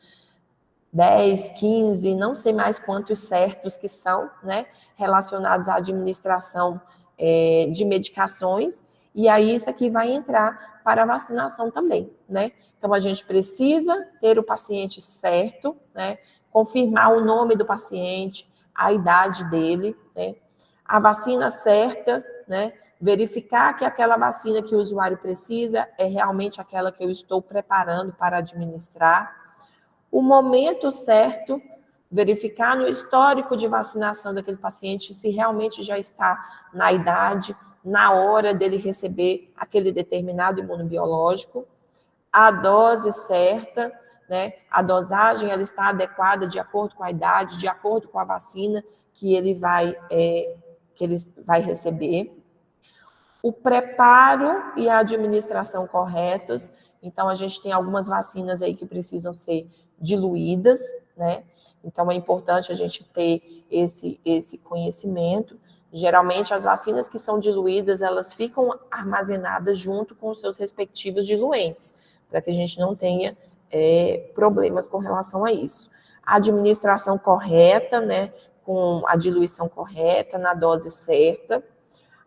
10, 15, não sei mais quantos certos que são, né? Relacionados à administração de medicações. E aí, isso aqui vai entrar para a vacinação também, né? Então, a gente precisa ter o paciente certo, né? Confirmar o nome do paciente, a idade dele, né? A vacina certa, né? Verificar que aquela vacina que o usuário precisa é realmente aquela que eu estou preparando para administrar. O momento certo, verificar no histórico de vacinação daquele paciente se realmente já está na idade, na hora dele receber aquele determinado imunobiológico. A dose certa, né? A dosagem ela está adequada de acordo com a idade, de acordo com a vacina que ele vai receber. O preparo e a administração corretos. Então, a gente tem algumas vacinas aí que precisam ser diluídas, né? Então, é importante a gente ter esse conhecimento. Geralmente, as vacinas que são diluídas, elas ficam armazenadas junto com os seus respectivos diluentes, para que a gente não tenha problemas com relação a isso. A administração correta, né? Com a diluição correta, na dose certa.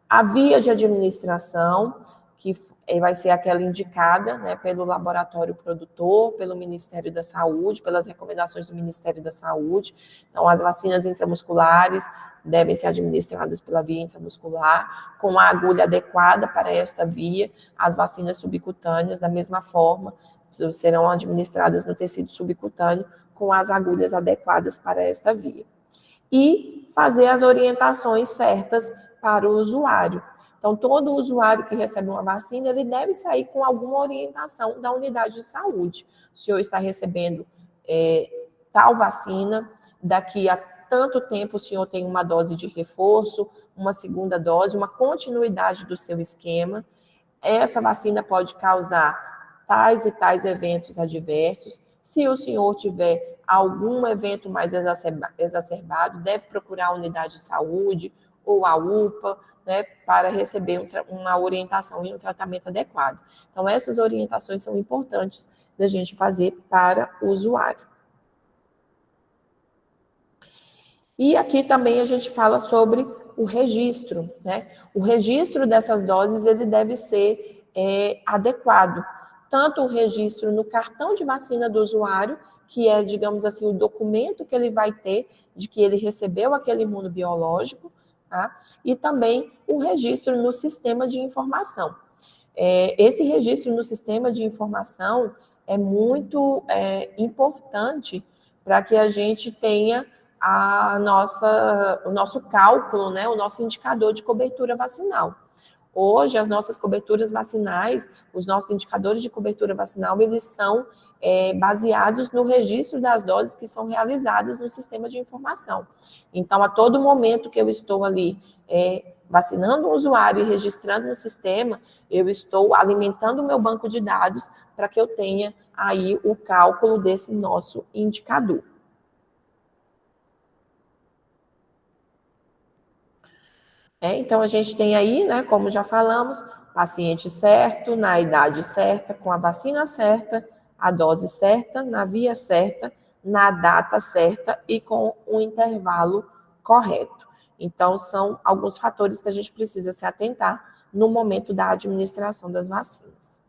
A via de administração, que vai ser aquela indicada, né, pelo laboratório produtor, pelo Ministério da Saúde, pelas recomendações do Ministério da Saúde. Então, as vacinas intramusculares devem ser administradas pela via intramuscular, com a agulha adequada para esta via. As vacinas subcutâneas, da mesma forma, serão administradas no tecido subcutâneo, com as agulhas adequadas para esta via. E fazer as orientações certas para o usuário. Então, todo usuário que recebe uma vacina, ele deve sair com alguma orientação da unidade de saúde. O senhor está recebendo tal vacina, daqui a tanto tempo o senhor tem uma dose de reforço, uma segunda dose, uma continuidade do seu esquema. Essa vacina pode causar tais e tais eventos adversos. Se o senhor tiver algum evento mais exacerbado, deve procurar a unidade de saúde ou a UPA, né, para receber uma orientação e um tratamento adequado. Então, essas orientações são importantes da gente fazer para o usuário. E aqui também a gente fala sobre o registro, né? O registro dessas doses, ele deve ser adequado. Tanto o registro no cartão de vacina do usuário, que é, digamos assim, o documento que ele vai ter de que ele recebeu aquele imunobiológico, tá? E também o registro no sistema de informação. Esse registro no sistema de informação é muito importante para que a gente tenha o nosso cálculo, né, o nosso indicador de cobertura vacinal. Hoje, as nossas coberturas vacinais, os nossos indicadores de cobertura vacinal, eles são baseados no registro das doses que são realizadas no sistema de informação. Então, a todo momento que eu estou ali vacinando o usuário e registrando no sistema, eu estou alimentando o meu banco de dados para que eu tenha aí o cálculo desse nosso indicador. Então, a gente tem aí, né, como já falamos, paciente certo, na idade certa, com a vacina certa, a dose certa, na via certa, na data certa e com o intervalo correto. Então, são alguns fatores que a gente precisa se atentar no momento da administração das vacinas.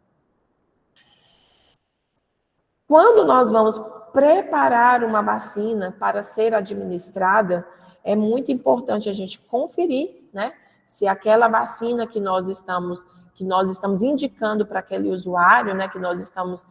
Quando nós vamos preparar uma vacina para ser administrada, é muito importante a gente conferir, né, se aquela vacina que nós estamos indicando para aquele usuário, né, que nós estamos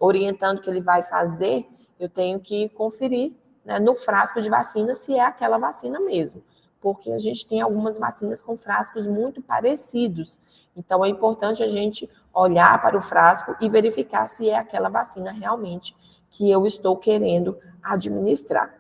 orientando que ele vai fazer, eu tenho que conferir, né, no frasco de vacina se é aquela vacina mesmo, porque a gente tem algumas vacinas com frascos muito parecidos. Então, é importante a gente olhar para o frasco e verificar se é aquela vacina realmente que eu estou querendo administrar.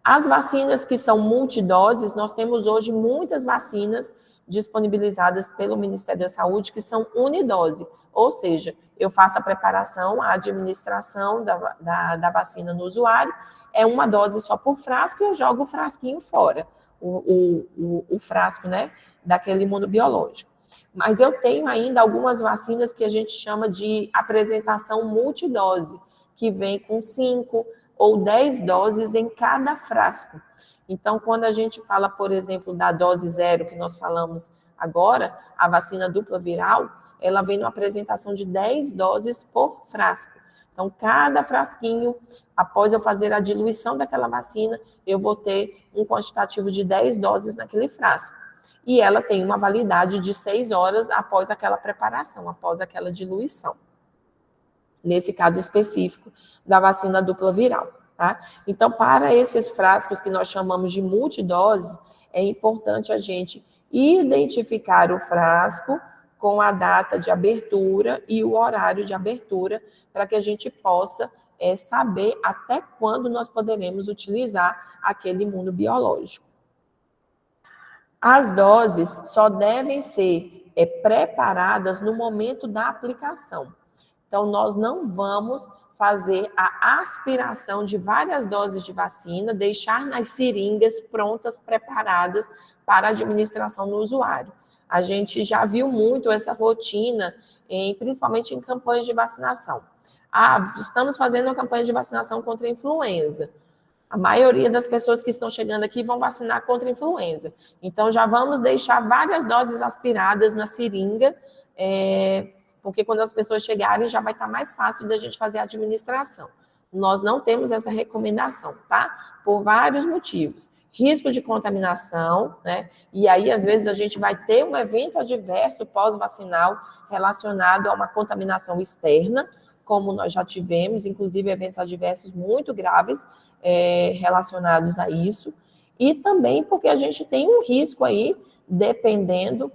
As vacinas que são multidoses, nós temos hoje muitas vacinas disponibilizadas pelo Ministério da Saúde que são unidose, ou seja, eu faço a preparação, a administração da vacina no usuário, é uma dose só por frasco e eu jogo o frasquinho fora, o frasco, né, daquele imunobiológico. Mas eu tenho ainda algumas vacinas que a gente chama de apresentação multidose, que vem com 5 ou 10 doses em cada frasco. Então, quando a gente fala, por exemplo, da dose 0, que nós falamos agora, a vacina dupla viral, ela vem numa apresentação de 10 doses por frasco. Então, cada frasquinho, após eu fazer a diluição daquela vacina, eu vou ter um quantitativo de 10 doses naquele frasco. E ela tem uma validade de 6 horas após aquela preparação, após aquela diluição. Nesse caso específico da vacina dupla viral, tá? Então, para esses frascos que nós chamamos de multidose, é importante a gente identificar o frasco com a data de abertura e o horário de abertura, para que a gente possa saber até quando nós poderemos utilizar aquele imunobiológico. As doses só devem ser preparadas no momento da aplicação. Então, nós não vamos fazer a aspiração de várias doses de vacina, deixar nas seringas prontas, preparadas para administração no usuário. A gente já viu muito essa rotina, principalmente em campanhas de vacinação. Estamos fazendo uma campanha de vacinação contra a influenza. A maioria das pessoas que estão chegando aqui vão vacinar contra a influenza. Então, já vamos deixar várias doses aspiradas na seringa, porque quando as pessoas chegarem, já vai estar mais fácil da gente fazer a administração. Nós não temos essa recomendação, tá? Por vários motivos. Risco de contaminação, né? E aí, às vezes, a gente vai ter um evento adverso pós-vacinal relacionado a uma contaminação externa, como nós já tivemos, inclusive eventos adversos muito graves relacionados a isso. e também porque a gente tem um risco aí, dependendo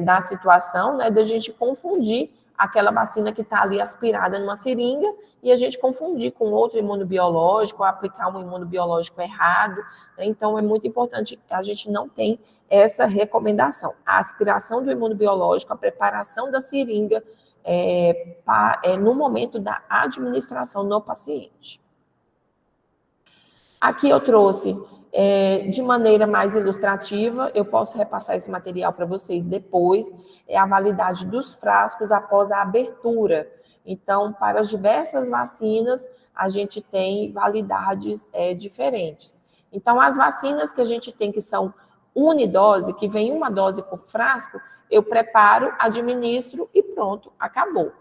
da situação, né, da gente confundir aquela vacina que está ali aspirada numa seringa e a gente confundir com outro imunobiológico, aplicar um imunobiológico errado, né? Então, é muito importante, a gente não tem essa recomendação. A aspiração do imunobiológico, a preparação da seringa no momento da administração no paciente. Aqui eu trouxe de maneira mais ilustrativa, eu posso repassar esse material para vocês depois, a validade dos frascos após a abertura. Então, para as diversas vacinas, a gente tem validades diferentes. Então, as vacinas que a gente tem que são unidose, que vem uma dose por frasco, eu preparo, administro e pronto, acabou.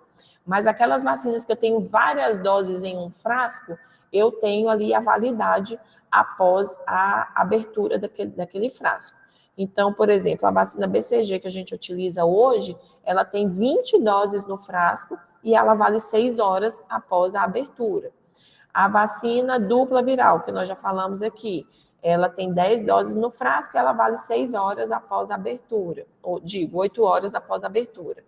Mas aquelas vacinas que eu tenho várias doses em um frasco, eu tenho ali a validade após a abertura daquele frasco. Então, por exemplo, a vacina BCG que a gente utiliza hoje, ela tem 20 doses no frasco e ela vale 6 horas após a abertura. A vacina dupla viral, que nós já falamos aqui, ela tem 10 doses no frasco e ela vale 6 horas após a abertura, ou digo, 8 horas após a abertura.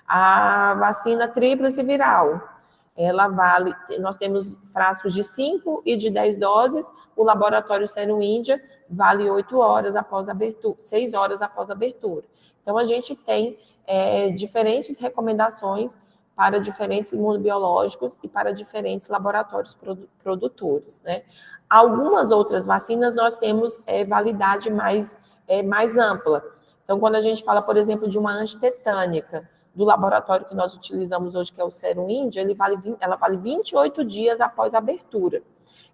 A vacina tríplice viral, ela vale, nós temos frascos de 5 e de 10 doses, o laboratório Serum Índia vale 8 horas após a abertura, 6 horas após a abertura. Então, a gente tem diferentes recomendações para diferentes imunobiológicos e para diferentes laboratórios produtores, né? Algumas outras vacinas nós temos validade mais ampla. Então, quando a gente fala, por exemplo, de uma antitetânica, do laboratório que nós utilizamos hoje, que é o Serum Índia, ela vale 28 dias após a abertura.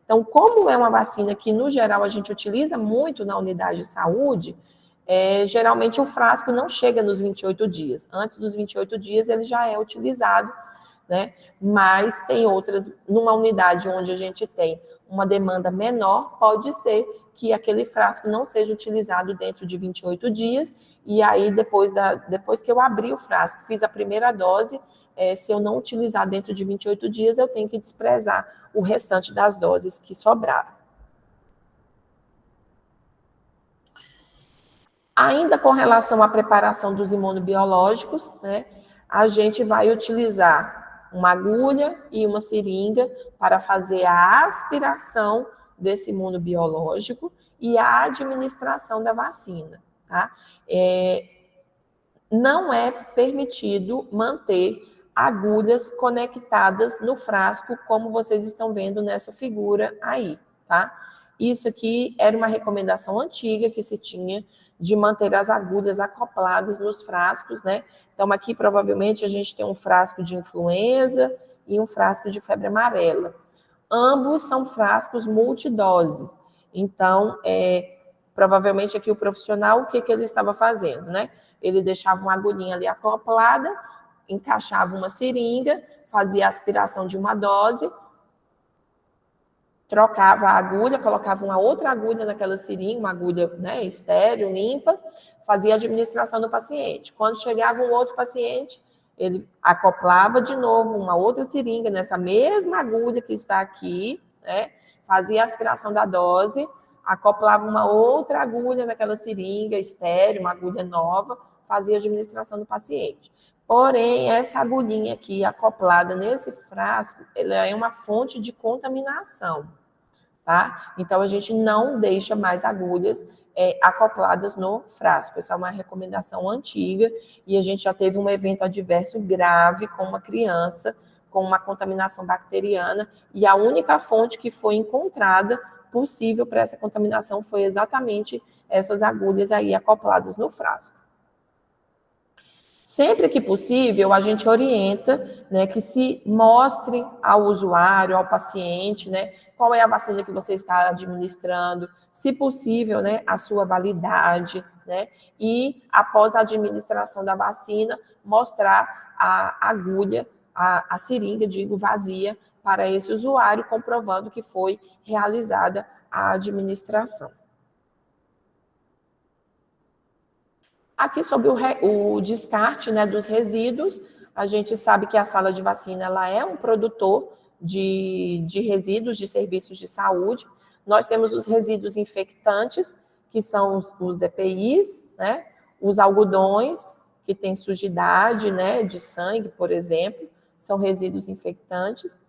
Então, como é uma vacina que, no geral, a gente utiliza muito na unidade de saúde, geralmente o frasco não chega nos 28 dias. Antes dos 28 dias, ele já é utilizado, né? Mas tem outras, numa unidade onde a gente tem uma demanda menor, pode ser que aquele frasco não seja utilizado dentro de 28 dias, e aí depois que eu abri o frasco, fiz a primeira dose, se eu não utilizar dentro de 28 dias, eu tenho que desprezar o restante das doses que sobraram. Ainda com relação à preparação dos imunobiológicos, né, a gente vai utilizar uma agulha e uma seringa para fazer a aspiração desse imunobiológico e a administração da vacina, tá? Não é permitido manter agulhas conectadas no frasco, como vocês estão vendo nessa figura aí, tá? Isso aqui era uma recomendação antiga que se tinha de manter as agulhas acopladas nos frascos, né? Então, aqui provavelmente a gente tem um frasco de influenza e um frasco de febre amarela. Ambos são frascos multidoses. Então, provavelmente aqui o profissional, o que ele estava fazendo, né? Ele deixava uma agulhinha ali acoplada, encaixava uma seringa, fazia a aspiração de uma dose, trocava a agulha, colocava uma outra agulha naquela seringa, uma agulha, né, estéril, limpa, fazia a administração do paciente. Quando chegava um outro paciente, ele acoplava de novo uma outra seringa nessa mesma agulha que está aqui, né, fazia a aspiração da dose, acoplava uma outra agulha naquela seringa estéril, uma agulha nova, fazia a administração do paciente. Porém, essa agulhinha aqui acoplada nesse frasco, ela é uma fonte de contaminação, tá? Então, a gente não deixa mais agulhas acopladas no frasco. Essa é uma recomendação antiga e a gente já teve um evento adverso grave com uma criança com uma contaminação bacteriana e a única fonte que foi encontrada possível para essa contaminação foi exatamente essas agulhas aí acopladas no frasco. Sempre que possível, a gente orienta, né, que se mostre ao usuário, ao paciente, né, qual é a vacina que você está administrando, se possível, né, a sua validade, né, e após a administração da vacina, mostrar a agulha, a seringa, digo, vazia, para esse usuário, comprovando que foi realizada a administração. Aqui sobre o descarte, né, dos resíduos, a gente sabe que a sala de vacina ela é um produtor de resíduos de serviços de saúde. Nós temos os resíduos infectantes, que são os EPIs, né? Os algodões, que têm sujidade, né, de sangue, por exemplo, são resíduos infectantes.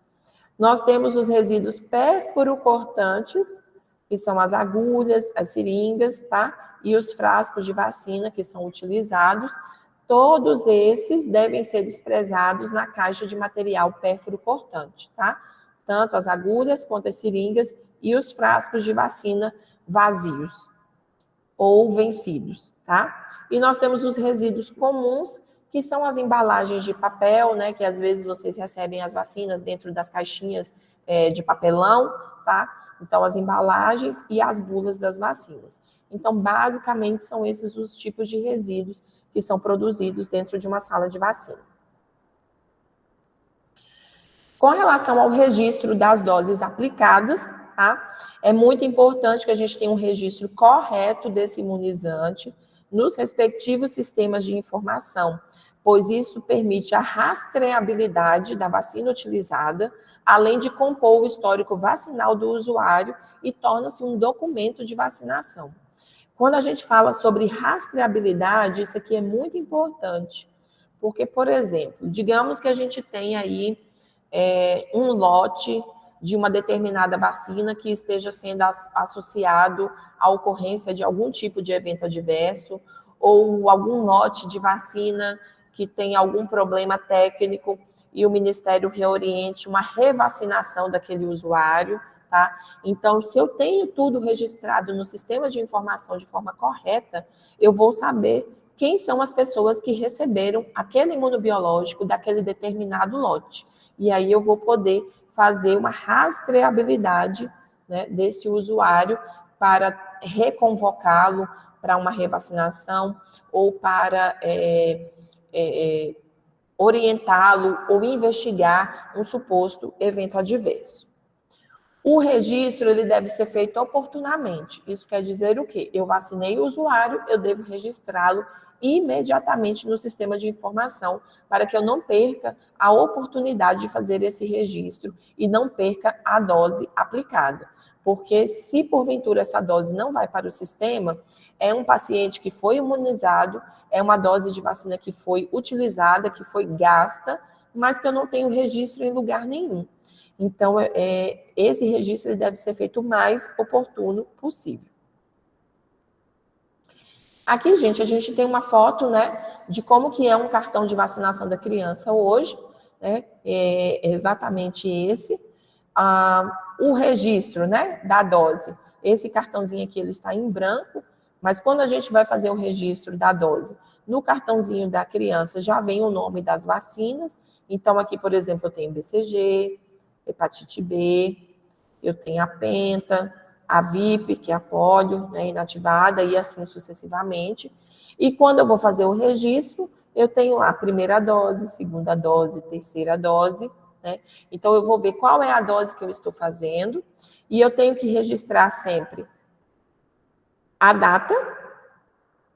Nós temos os resíduos perfuro-cortantes, que são as agulhas, as seringas, tá? E os frascos de vacina que são utilizados. Todos esses devem ser desprezados na caixa de material perfuro-cortante, tá? Tanto as agulhas quanto as seringas e os frascos de vacina vazios ou vencidos, tá? E nós temos os resíduos comuns, que são as embalagens de papel, né? Que às vezes vocês recebem as vacinas dentro das caixinhas de papelão, tá? Então, as embalagens e as bulas das vacinas. Então, basicamente, são esses os tipos de resíduos que são produzidos dentro de uma sala de vacina. Com relação ao registro das doses aplicadas, tá? É muito importante que a gente tenha um registro correto desse imunizante nos respectivos sistemas de informação, pois isso permite a rastreabilidade da vacina utilizada, além de compor o histórico vacinal do usuário e torna-se um documento de vacinação. Quando a gente fala sobre rastreabilidade, isso aqui é muito importante, porque, por exemplo, digamos que a gente tem aí um lote de uma determinada vacina que esteja sendo associado à ocorrência de algum tipo de evento adverso, ou algum lote de vacina que tem algum problema técnico e o Ministério reoriente uma revacinação daquele usuário, tá? Então, se eu tenho tudo registrado no sistema de informação de forma correta, eu vou saber quem são as pessoas que receberam aquele imunobiológico daquele determinado lote. E aí eu vou poder fazer uma rastreabilidade, né, desse usuário para reconvocá-lo para uma revacinação ou para orientá-lo ou investigar um suposto evento adverso. O registro ele deve ser feito oportunamente. Isso quer dizer o quê? Eu vacinei o usuário, eu devo registrá-lo imediatamente no sistema de informação, para que eu não perca a oportunidade de fazer esse registro e não perca a dose aplicada. Porque se porventura essa dose não vai para o sistema, é um paciente que foi imunizado, é uma dose de vacina que foi utilizada, que foi gasta, mas que eu não tenho registro em lugar nenhum. Então, esse registro deve ser feito o mais oportuno possível. Aqui, gente, a gente tem uma foto, né, de como que é um cartão de vacinação da criança hoje, né, é exatamente esse. O registro, né, da dose, esse cartãozinho aqui, ele está em branco, mas quando a gente vai fazer o registro da dose, no cartãozinho da criança já vem o nome das vacinas. Então, aqui, por exemplo, eu tenho BCG, hepatite B, eu tenho a penta, a VIP, que é a polio, né, inativada, e assim sucessivamente. E quando eu vou fazer o registro, eu tenho a primeira dose, segunda dose, terceira dose, né? Então, eu vou ver qual é a dose que eu estou fazendo, e eu tenho que registrar sempre a data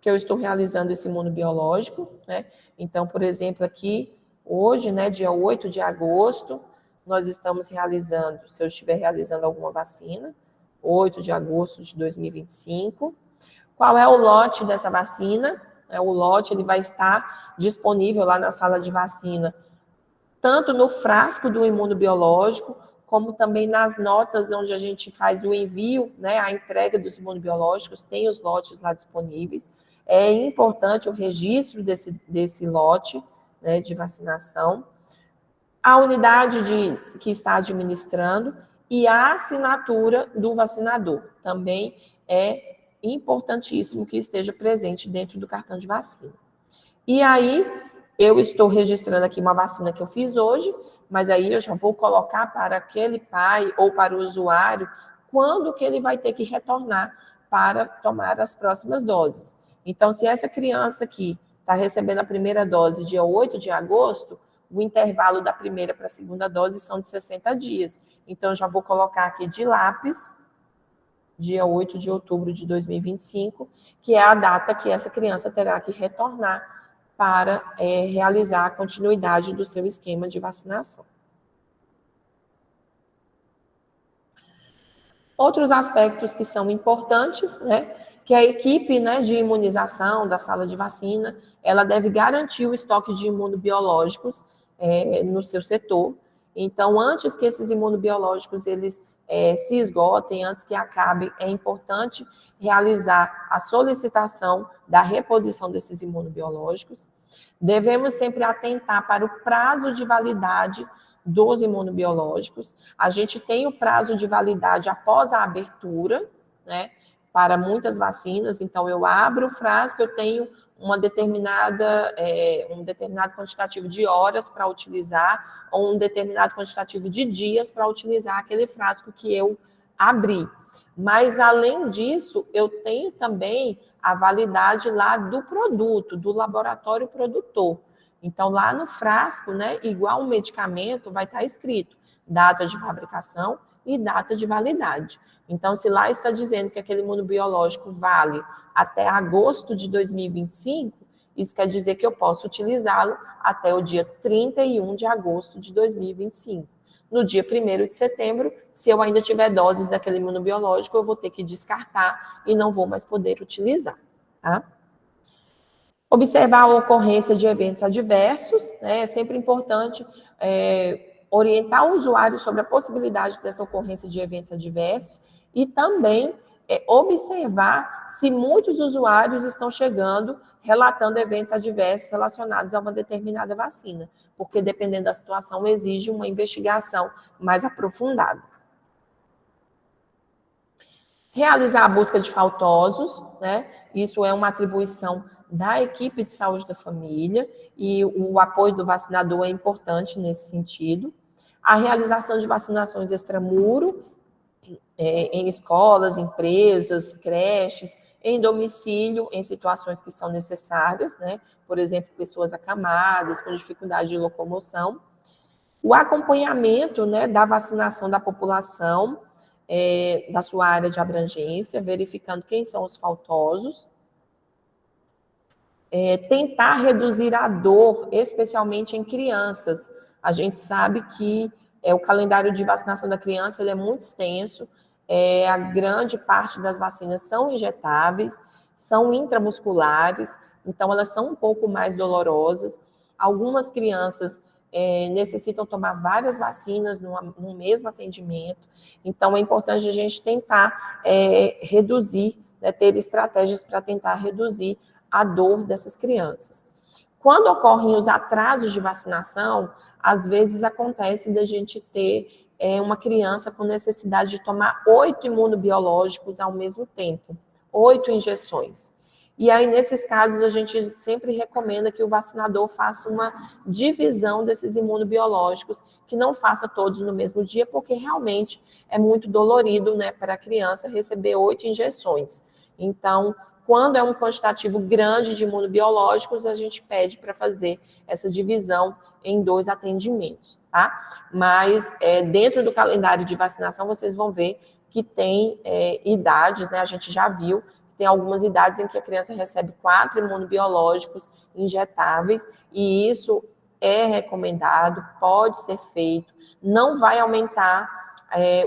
que eu estou realizando esse imunobiológico, né? Então, por exemplo, aqui, hoje, né, dia 8 de agosto, nós estamos realizando, se eu estiver realizando alguma vacina, 8 de agosto de 2025. Qual é o lote dessa vacina? O lote ele vai estar disponível lá na sala de vacina, tanto no frasco do imunobiológico, como também nas notas onde a gente faz o envio, né, a entrega dos imunobiológicos, tem os lotes lá disponíveis. É importante o registro desse lote, né, de vacinação, a unidade que está administrando e a assinatura do vacinador. Também é importantíssimo que esteja presente dentro do cartão de vacina. E aí, eu estou registrando aqui uma vacina que eu fiz hoje, mas aí eu já vou colocar para aquele pai ou para o usuário quando que ele vai ter que retornar para tomar as próximas doses. Então, se essa criança aqui está recebendo a primeira dose dia 8 de agosto, o intervalo da primeira para a segunda dose são de 60 dias. Então, eu já vou colocar aqui de lápis, dia 8 de outubro de 2025, que é a data que essa criança terá que retornar para realizar a continuidade do seu esquema de vacinação. Outros aspectos que são importantes, né, que a equipe, né, de imunização da sala de vacina, ela deve garantir o estoque de imunobiológicos no seu setor. Então, antes que esses imunobiológicos eles se esgotem, antes que acabe, é importante realizar a solicitação da reposição desses imunobiológicos. Devemos sempre atentar para o prazo de validade dos imunobiológicos. A gente tem o prazo de validade após a abertura, né, para muitas vacinas. Então, eu abro o frasco, eu tenho um determinado quantitativo de horas para utilizar, ou um determinado quantitativo de dias para utilizar aquele frasco que eu abri. Mas, além disso, eu tenho também a validade lá do produto, do laboratório produtor. Então, lá no frasco, né, igual um medicamento, vai estar escrito data de fabricação e data de validade. Então, se lá está dizendo que aquele imunobiológico vale até agosto de 2025, isso quer dizer que eu posso utilizá-lo até o dia 31 de agosto de 2025. No dia 1º de setembro, se eu ainda tiver doses daquele imunobiológico, eu vou ter que descartar e não vou mais poder utilizar, tá? Observar a ocorrência de eventos adversos, né? É sempre importante orientar o usuário sobre a possibilidade dessa ocorrência de eventos adversos e também observar se muitos usuários estão chegando relatando eventos adversos relacionados a uma determinada vacina, porque dependendo da situação exige uma investigação mais aprofundada. Realizar a busca de faltosos, né? Isso é uma atribuição da equipe de saúde da família e o apoio do vacinador é importante nesse sentido. A realização de vacinações extramuro, em escolas, empresas, creches, em domicílio, em situações que são necessárias, né? Por exemplo, pessoas acamadas, com dificuldade de locomoção. O acompanhamento, né, da vacinação da população, da sua área de abrangência, verificando quem são os faltosos. Tentar reduzir a dor, especialmente em crianças. A gente sabe que o calendário de vacinação da criança ele é muito extenso, a grande parte das vacinas são injetáveis, são intramusculares, então elas são um pouco mais dolorosas. Algumas crianças necessitam tomar várias vacinas no mesmo atendimento, então é importante a gente tentar reduzir, né, ter estratégias para tentar reduzir a dor dessas crianças. Quando ocorrem os atrasos de vacinação, às vezes acontece da gente ter uma criança com necessidade de tomar 8 imunobiológicos ao mesmo tempo, 8 injeções. E aí, nesses casos, a gente sempre recomenda que o vacinador faça uma divisão desses imunobiológicos, que não faça todos no mesmo dia, porque realmente é muito dolorido, né, para a criança receber 8 injeções. Então, quando é um quantitativo grande de imunobiológicos, a gente pede para fazer essa divisão em 2 atendimentos, tá? Mas dentro do calendário de vacinação, vocês vão ver que tem idades, né? A gente já viu, tem algumas idades em que a criança recebe 4 imunobiológicos injetáveis, e isso é recomendado, pode ser feito, não vai aumentar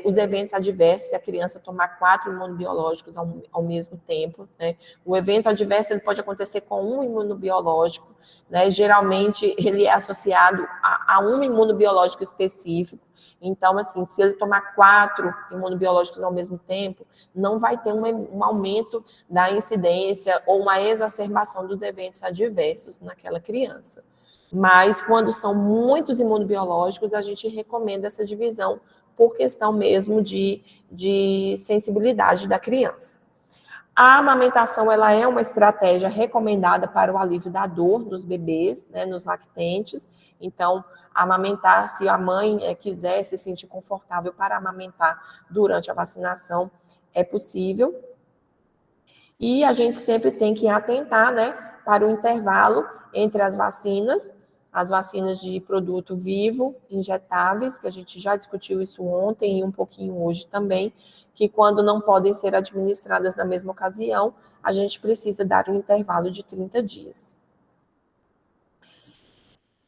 os eventos adversos se a criança tomar 4 imunobiológicos ao mesmo tempo, né? O evento adverso ele pode acontecer com um imunobiológico, né? Geralmente ele é associado a um imunobiológico específico. Então, assim, se ele tomar 4 imunobiológicos ao mesmo tempo, não vai ter um aumento da incidência ou uma exacerbação dos eventos adversos naquela criança. Mas, quando são muitos imunobiológicos, a gente recomenda essa divisão por questão mesmo de sensibilidade da criança. A amamentação ela é uma estratégia recomendada para o alívio da dor dos bebês, né, nos lactentes. Então, amamentar, se a mãe quiser se sentir confortável para amamentar durante a vacinação, é possível. E a gente sempre tem que atentar, né, para o intervalo entre as vacinas de produto vivo, injetáveis, que a gente já discutiu isso ontem e um pouquinho hoje também, que quando não podem ser administradas na mesma ocasião, a gente precisa dar um intervalo de 30 dias.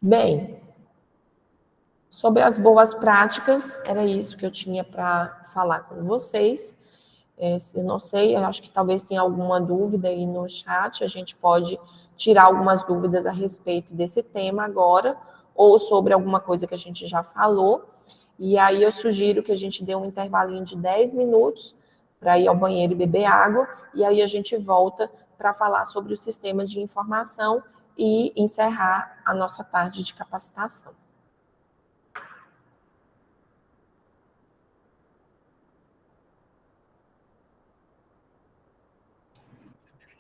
Bem, Sobre as boas práticas, era isso que eu tinha para falar com vocês. Eu não sei, eu acho que talvez tenha alguma dúvida aí no chat, a gente pode tirar algumas dúvidas a respeito desse tema agora, ou sobre alguma coisa que a gente já falou. E aí eu sugiro que a gente dê um intervalinho de 10 minutos para ir ao banheiro e beber água, e aí a gente volta para falar sobre o sistema de informação e encerrar a nossa tarde de capacitação.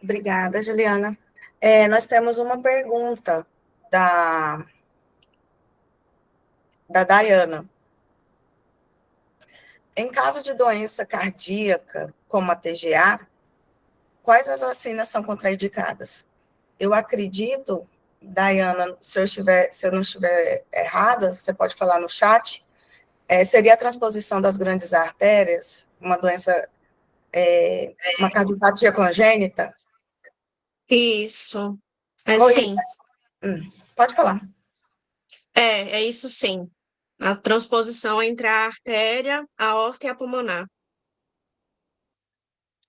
Obrigada, Juliana. Nós temos uma pergunta da Dayana. Em caso de doença cardíaca, como a TGA, quais as vacinas são contraindicadas? Eu acredito, Dayana, se eu não estiver errada, você pode falar no chat, seria a transposição das grandes artérias, uma doença, uma cardiopatia congênita? Isso, Corrija. sim. Pode falar. É isso sim. A transposição entre a artéria, a aorta e a pulmonar.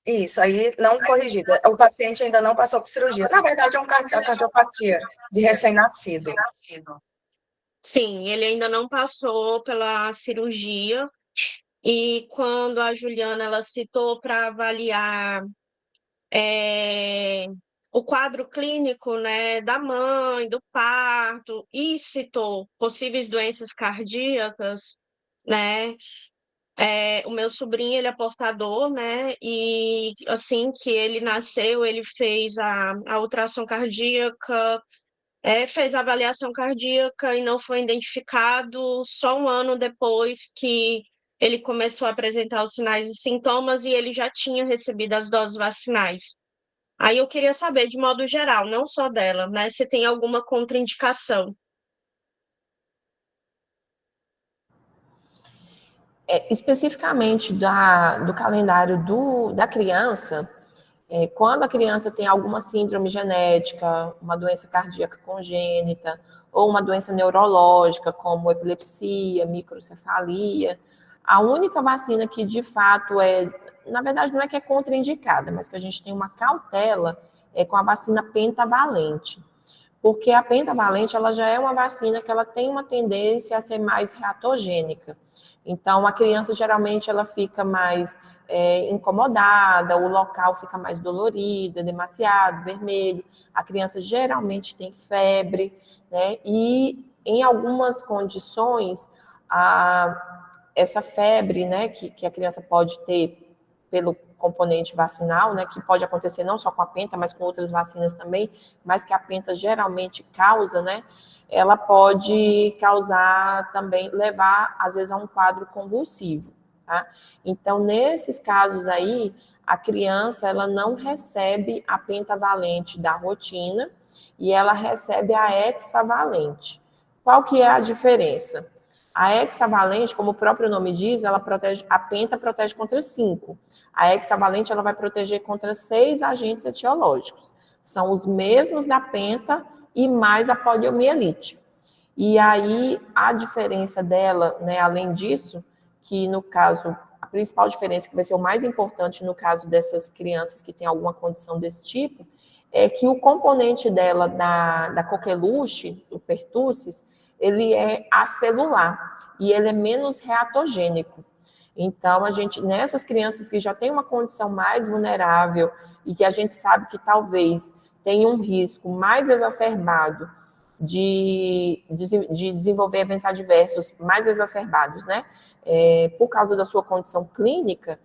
Isso, aí não corrigida. O paciente ainda não passou por cirurgia. Na verdade, é uma cardiopatia de recém-nascido. Sim, ele ainda não passou pela cirurgia. E quando a Juliana ela citou para avaliar o quadro clínico, né, da mãe, do parto, e citou possíveis doenças cardíacas, né? O meu sobrinho, ele é portador, né? E assim que ele nasceu, ele fez a ultrassom cardíaca, fez a avaliação cardíaca e não foi identificado só um ano depois que ele começou a apresentar os sinais e sintomas e ele já tinha recebido as doses vacinais. Aí eu queria saber, de modo geral, não só dela, né, se tem alguma contraindicação. Especificamente do calendário da criança, quando a criança tem alguma síndrome genética, uma doença cardíaca congênita, ou uma doença neurológica, como epilepsia, microcefalia, a única vacina que de fato na verdade não é que é contraindicada, mas que a gente tem uma cautela, é com a vacina pentavalente. Porque a pentavalente, ela já é uma vacina que ela tem uma tendência a ser mais reatogênica. Então, a criança geralmente ela fica mais incomodada, o local fica mais dolorido, demasiado, vermelho. A criança geralmente tem febre, né? E em algumas condições, essa febre, né, que a criança pode ter pelo componente vacinal, né, que pode acontecer não só com a penta, mas com outras vacinas também, mas que a penta geralmente causa, né, ela pode causar também, levar às vezes a um quadro convulsivo, tá? Então, nesses casos aí, a criança, ela não recebe a pentavalente da rotina e ela recebe a hexavalente. Qual que é a diferença? A hexavalente, como o próprio nome diz, ela protege, a penta protege contra 5. A hexavalente ela vai proteger contra 6 agentes etiológicos. São os mesmos da penta e mais a poliomielite. E aí a diferença dela, né, além disso, que no caso, a principal diferença que vai ser o mais importante no caso dessas crianças que têm alguma condição desse tipo, é que o componente dela da coqueluche, o pertussis, ele é acelular e ele é menos reatogênico. Então, a gente, nessas crianças que já têm uma condição mais vulnerável e que a gente sabe que talvez tenha um risco mais exacerbado de desenvolver eventos adversos mais exacerbados, né? Por causa da sua condição clínica,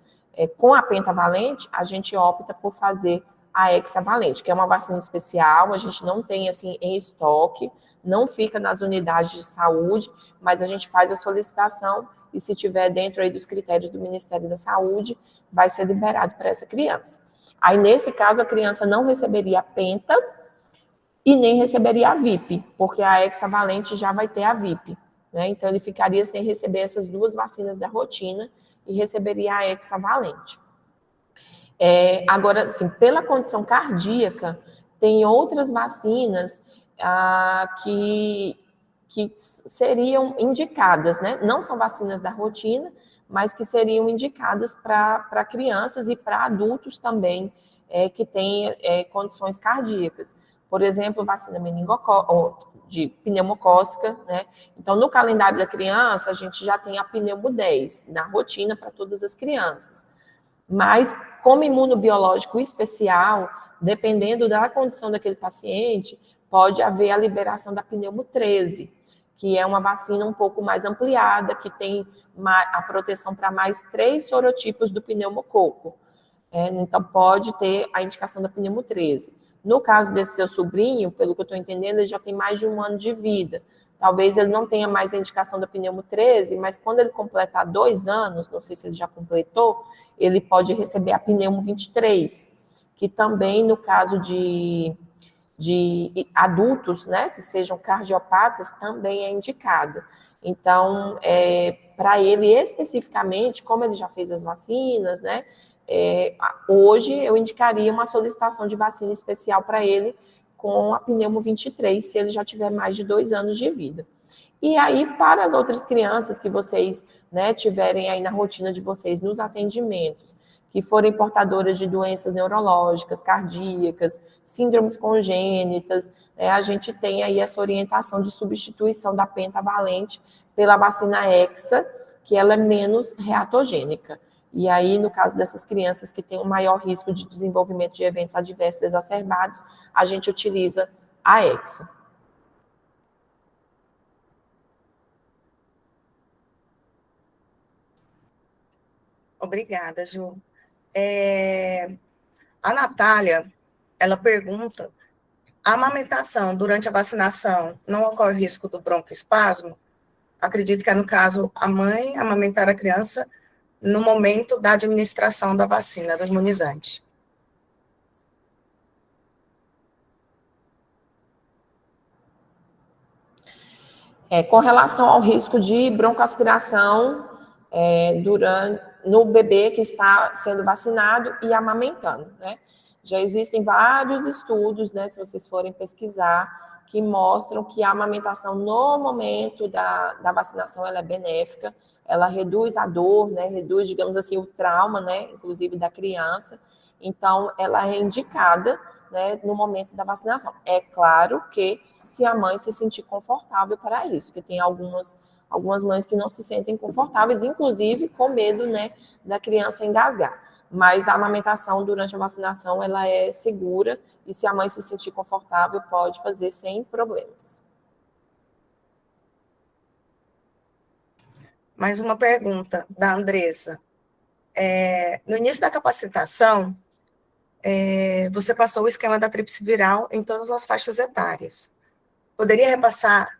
com a pentavalente, a gente opta por fazer a hexavalente, que é uma vacina especial, a gente não tem assim em estoque, não fica nas unidades de saúde, mas a gente faz a solicitação e se tiver dentro aí dos critérios do Ministério da Saúde, vai ser liberado para essa criança. Aí, nesse caso, a criança não receberia a penta e nem receberia a VIP, porque a hexavalente já vai ter a VIP, né? Então, ele ficaria sem receber essas duas vacinas da rotina e receberia a hexavalente. Agora, assim, pela condição cardíaca, tem outras vacinas que que seriam indicadas, né? Não são vacinas da rotina, mas que seriam indicadas para crianças e para adultos também, que têm condições cardíacas. Por exemplo, vacina de pneumocócica, né? Então, no calendário da criança, a gente já tem a pneumo 10 na rotina para todas as crianças. Mas, como imunobiológico especial, dependendo da condição daquele paciente, pode haver a liberação da pneumo 13, que é uma vacina um pouco mais ampliada, que tem a proteção para mais 3 sorotipos do pneumococo. Então, pode ter a indicação da pneumo 13. No caso desse seu sobrinho, pelo que eu estou entendendo, ele já tem mais de 1 ano de vida. Talvez ele não tenha mais a indicação da pneumo 13, mas quando ele completar 2 anos, não sei se ele já completou, ele pode receber a pneumo 23, que também, no caso de adultos, né, que sejam cardiopatas, também é indicado. Então, para ele especificamente, como ele já fez as vacinas, né, hoje eu indicaria uma solicitação de vacina especial para ele com a pneumo 23, se ele já tiver mais de 2 anos de vida. E aí, para as outras crianças que vocês, né, tiverem aí na rotina de vocês, nos atendimentos, que forem portadoras de doenças neurológicas, cardíacas, síndromes congênitas, a gente tem aí essa orientação de substituição da pentavalente pela vacina Hexa, que ela é menos reatogênica. E aí, no caso dessas crianças que têm um maior risco de desenvolvimento de eventos adversos exacerbados, a gente utiliza a Hexa. Obrigada, Ju. A Natália, ela pergunta, a amamentação durante a vacinação não ocorre risco do broncoespasmo? Acredito que é, no caso, a mãe amamentar a criança no momento da administração da vacina, do imunizante. Com relação ao risco de broncoaspiração no bebê que está sendo vacinado e amamentando, né? Já existem vários estudos, né, se vocês forem pesquisar, que mostram que a amamentação no momento da vacinação ela é benéfica, ela reduz a dor, né, reduz, digamos assim, o trauma, né, inclusive da criança. Então, ela é indicada, né, no momento da vacinação. É claro que se a mãe se sentir confortável para isso, porque tem algumas mães que não se sentem confortáveis, inclusive com medo, né, da criança engasgar. Mas a amamentação durante a vacinação, ela é segura e se a mãe se sentir confortável, pode fazer sem problemas. Mais uma pergunta da Andressa. No início da capacitação, você passou o esquema da tríplice viral em todas as faixas etárias. Poderia repassar,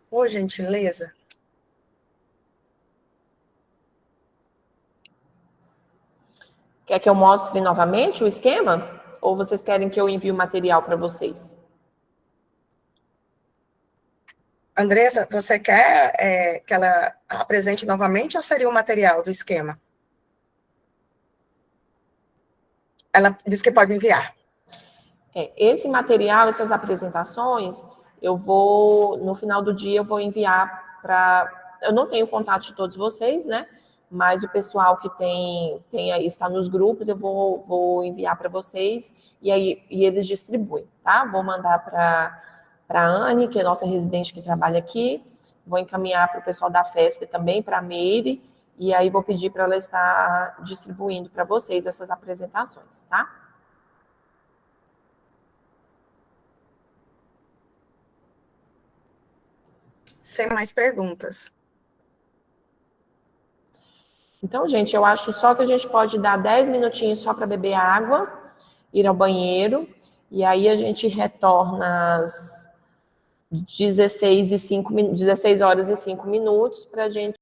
por gentileza? Quer que eu mostre novamente o esquema? Ou vocês querem que eu envie o material para vocês? Andressa, você quer que ela apresente novamente ou seria o material do esquema? Ela disse que pode enviar. Esse material, essas apresentações, no final do dia, eu vou enviar para... Eu não tenho contato de todos vocês, né? Mas o pessoal que está nos grupos, eu vou enviar para vocês e eles distribuem, tá? Vou mandar para a Anne, que é nossa residente que trabalha aqui, vou encaminhar para o pessoal da FESP também, para a Meire, e aí vou pedir para ela estar distribuindo para vocês essas apresentações, tá? Sem mais perguntas. Então, gente, eu acho só que a gente pode dar 10 minutinhos só para beber água, ir ao banheiro, e aí a gente retorna às 16 horas e 5 minutos para a gente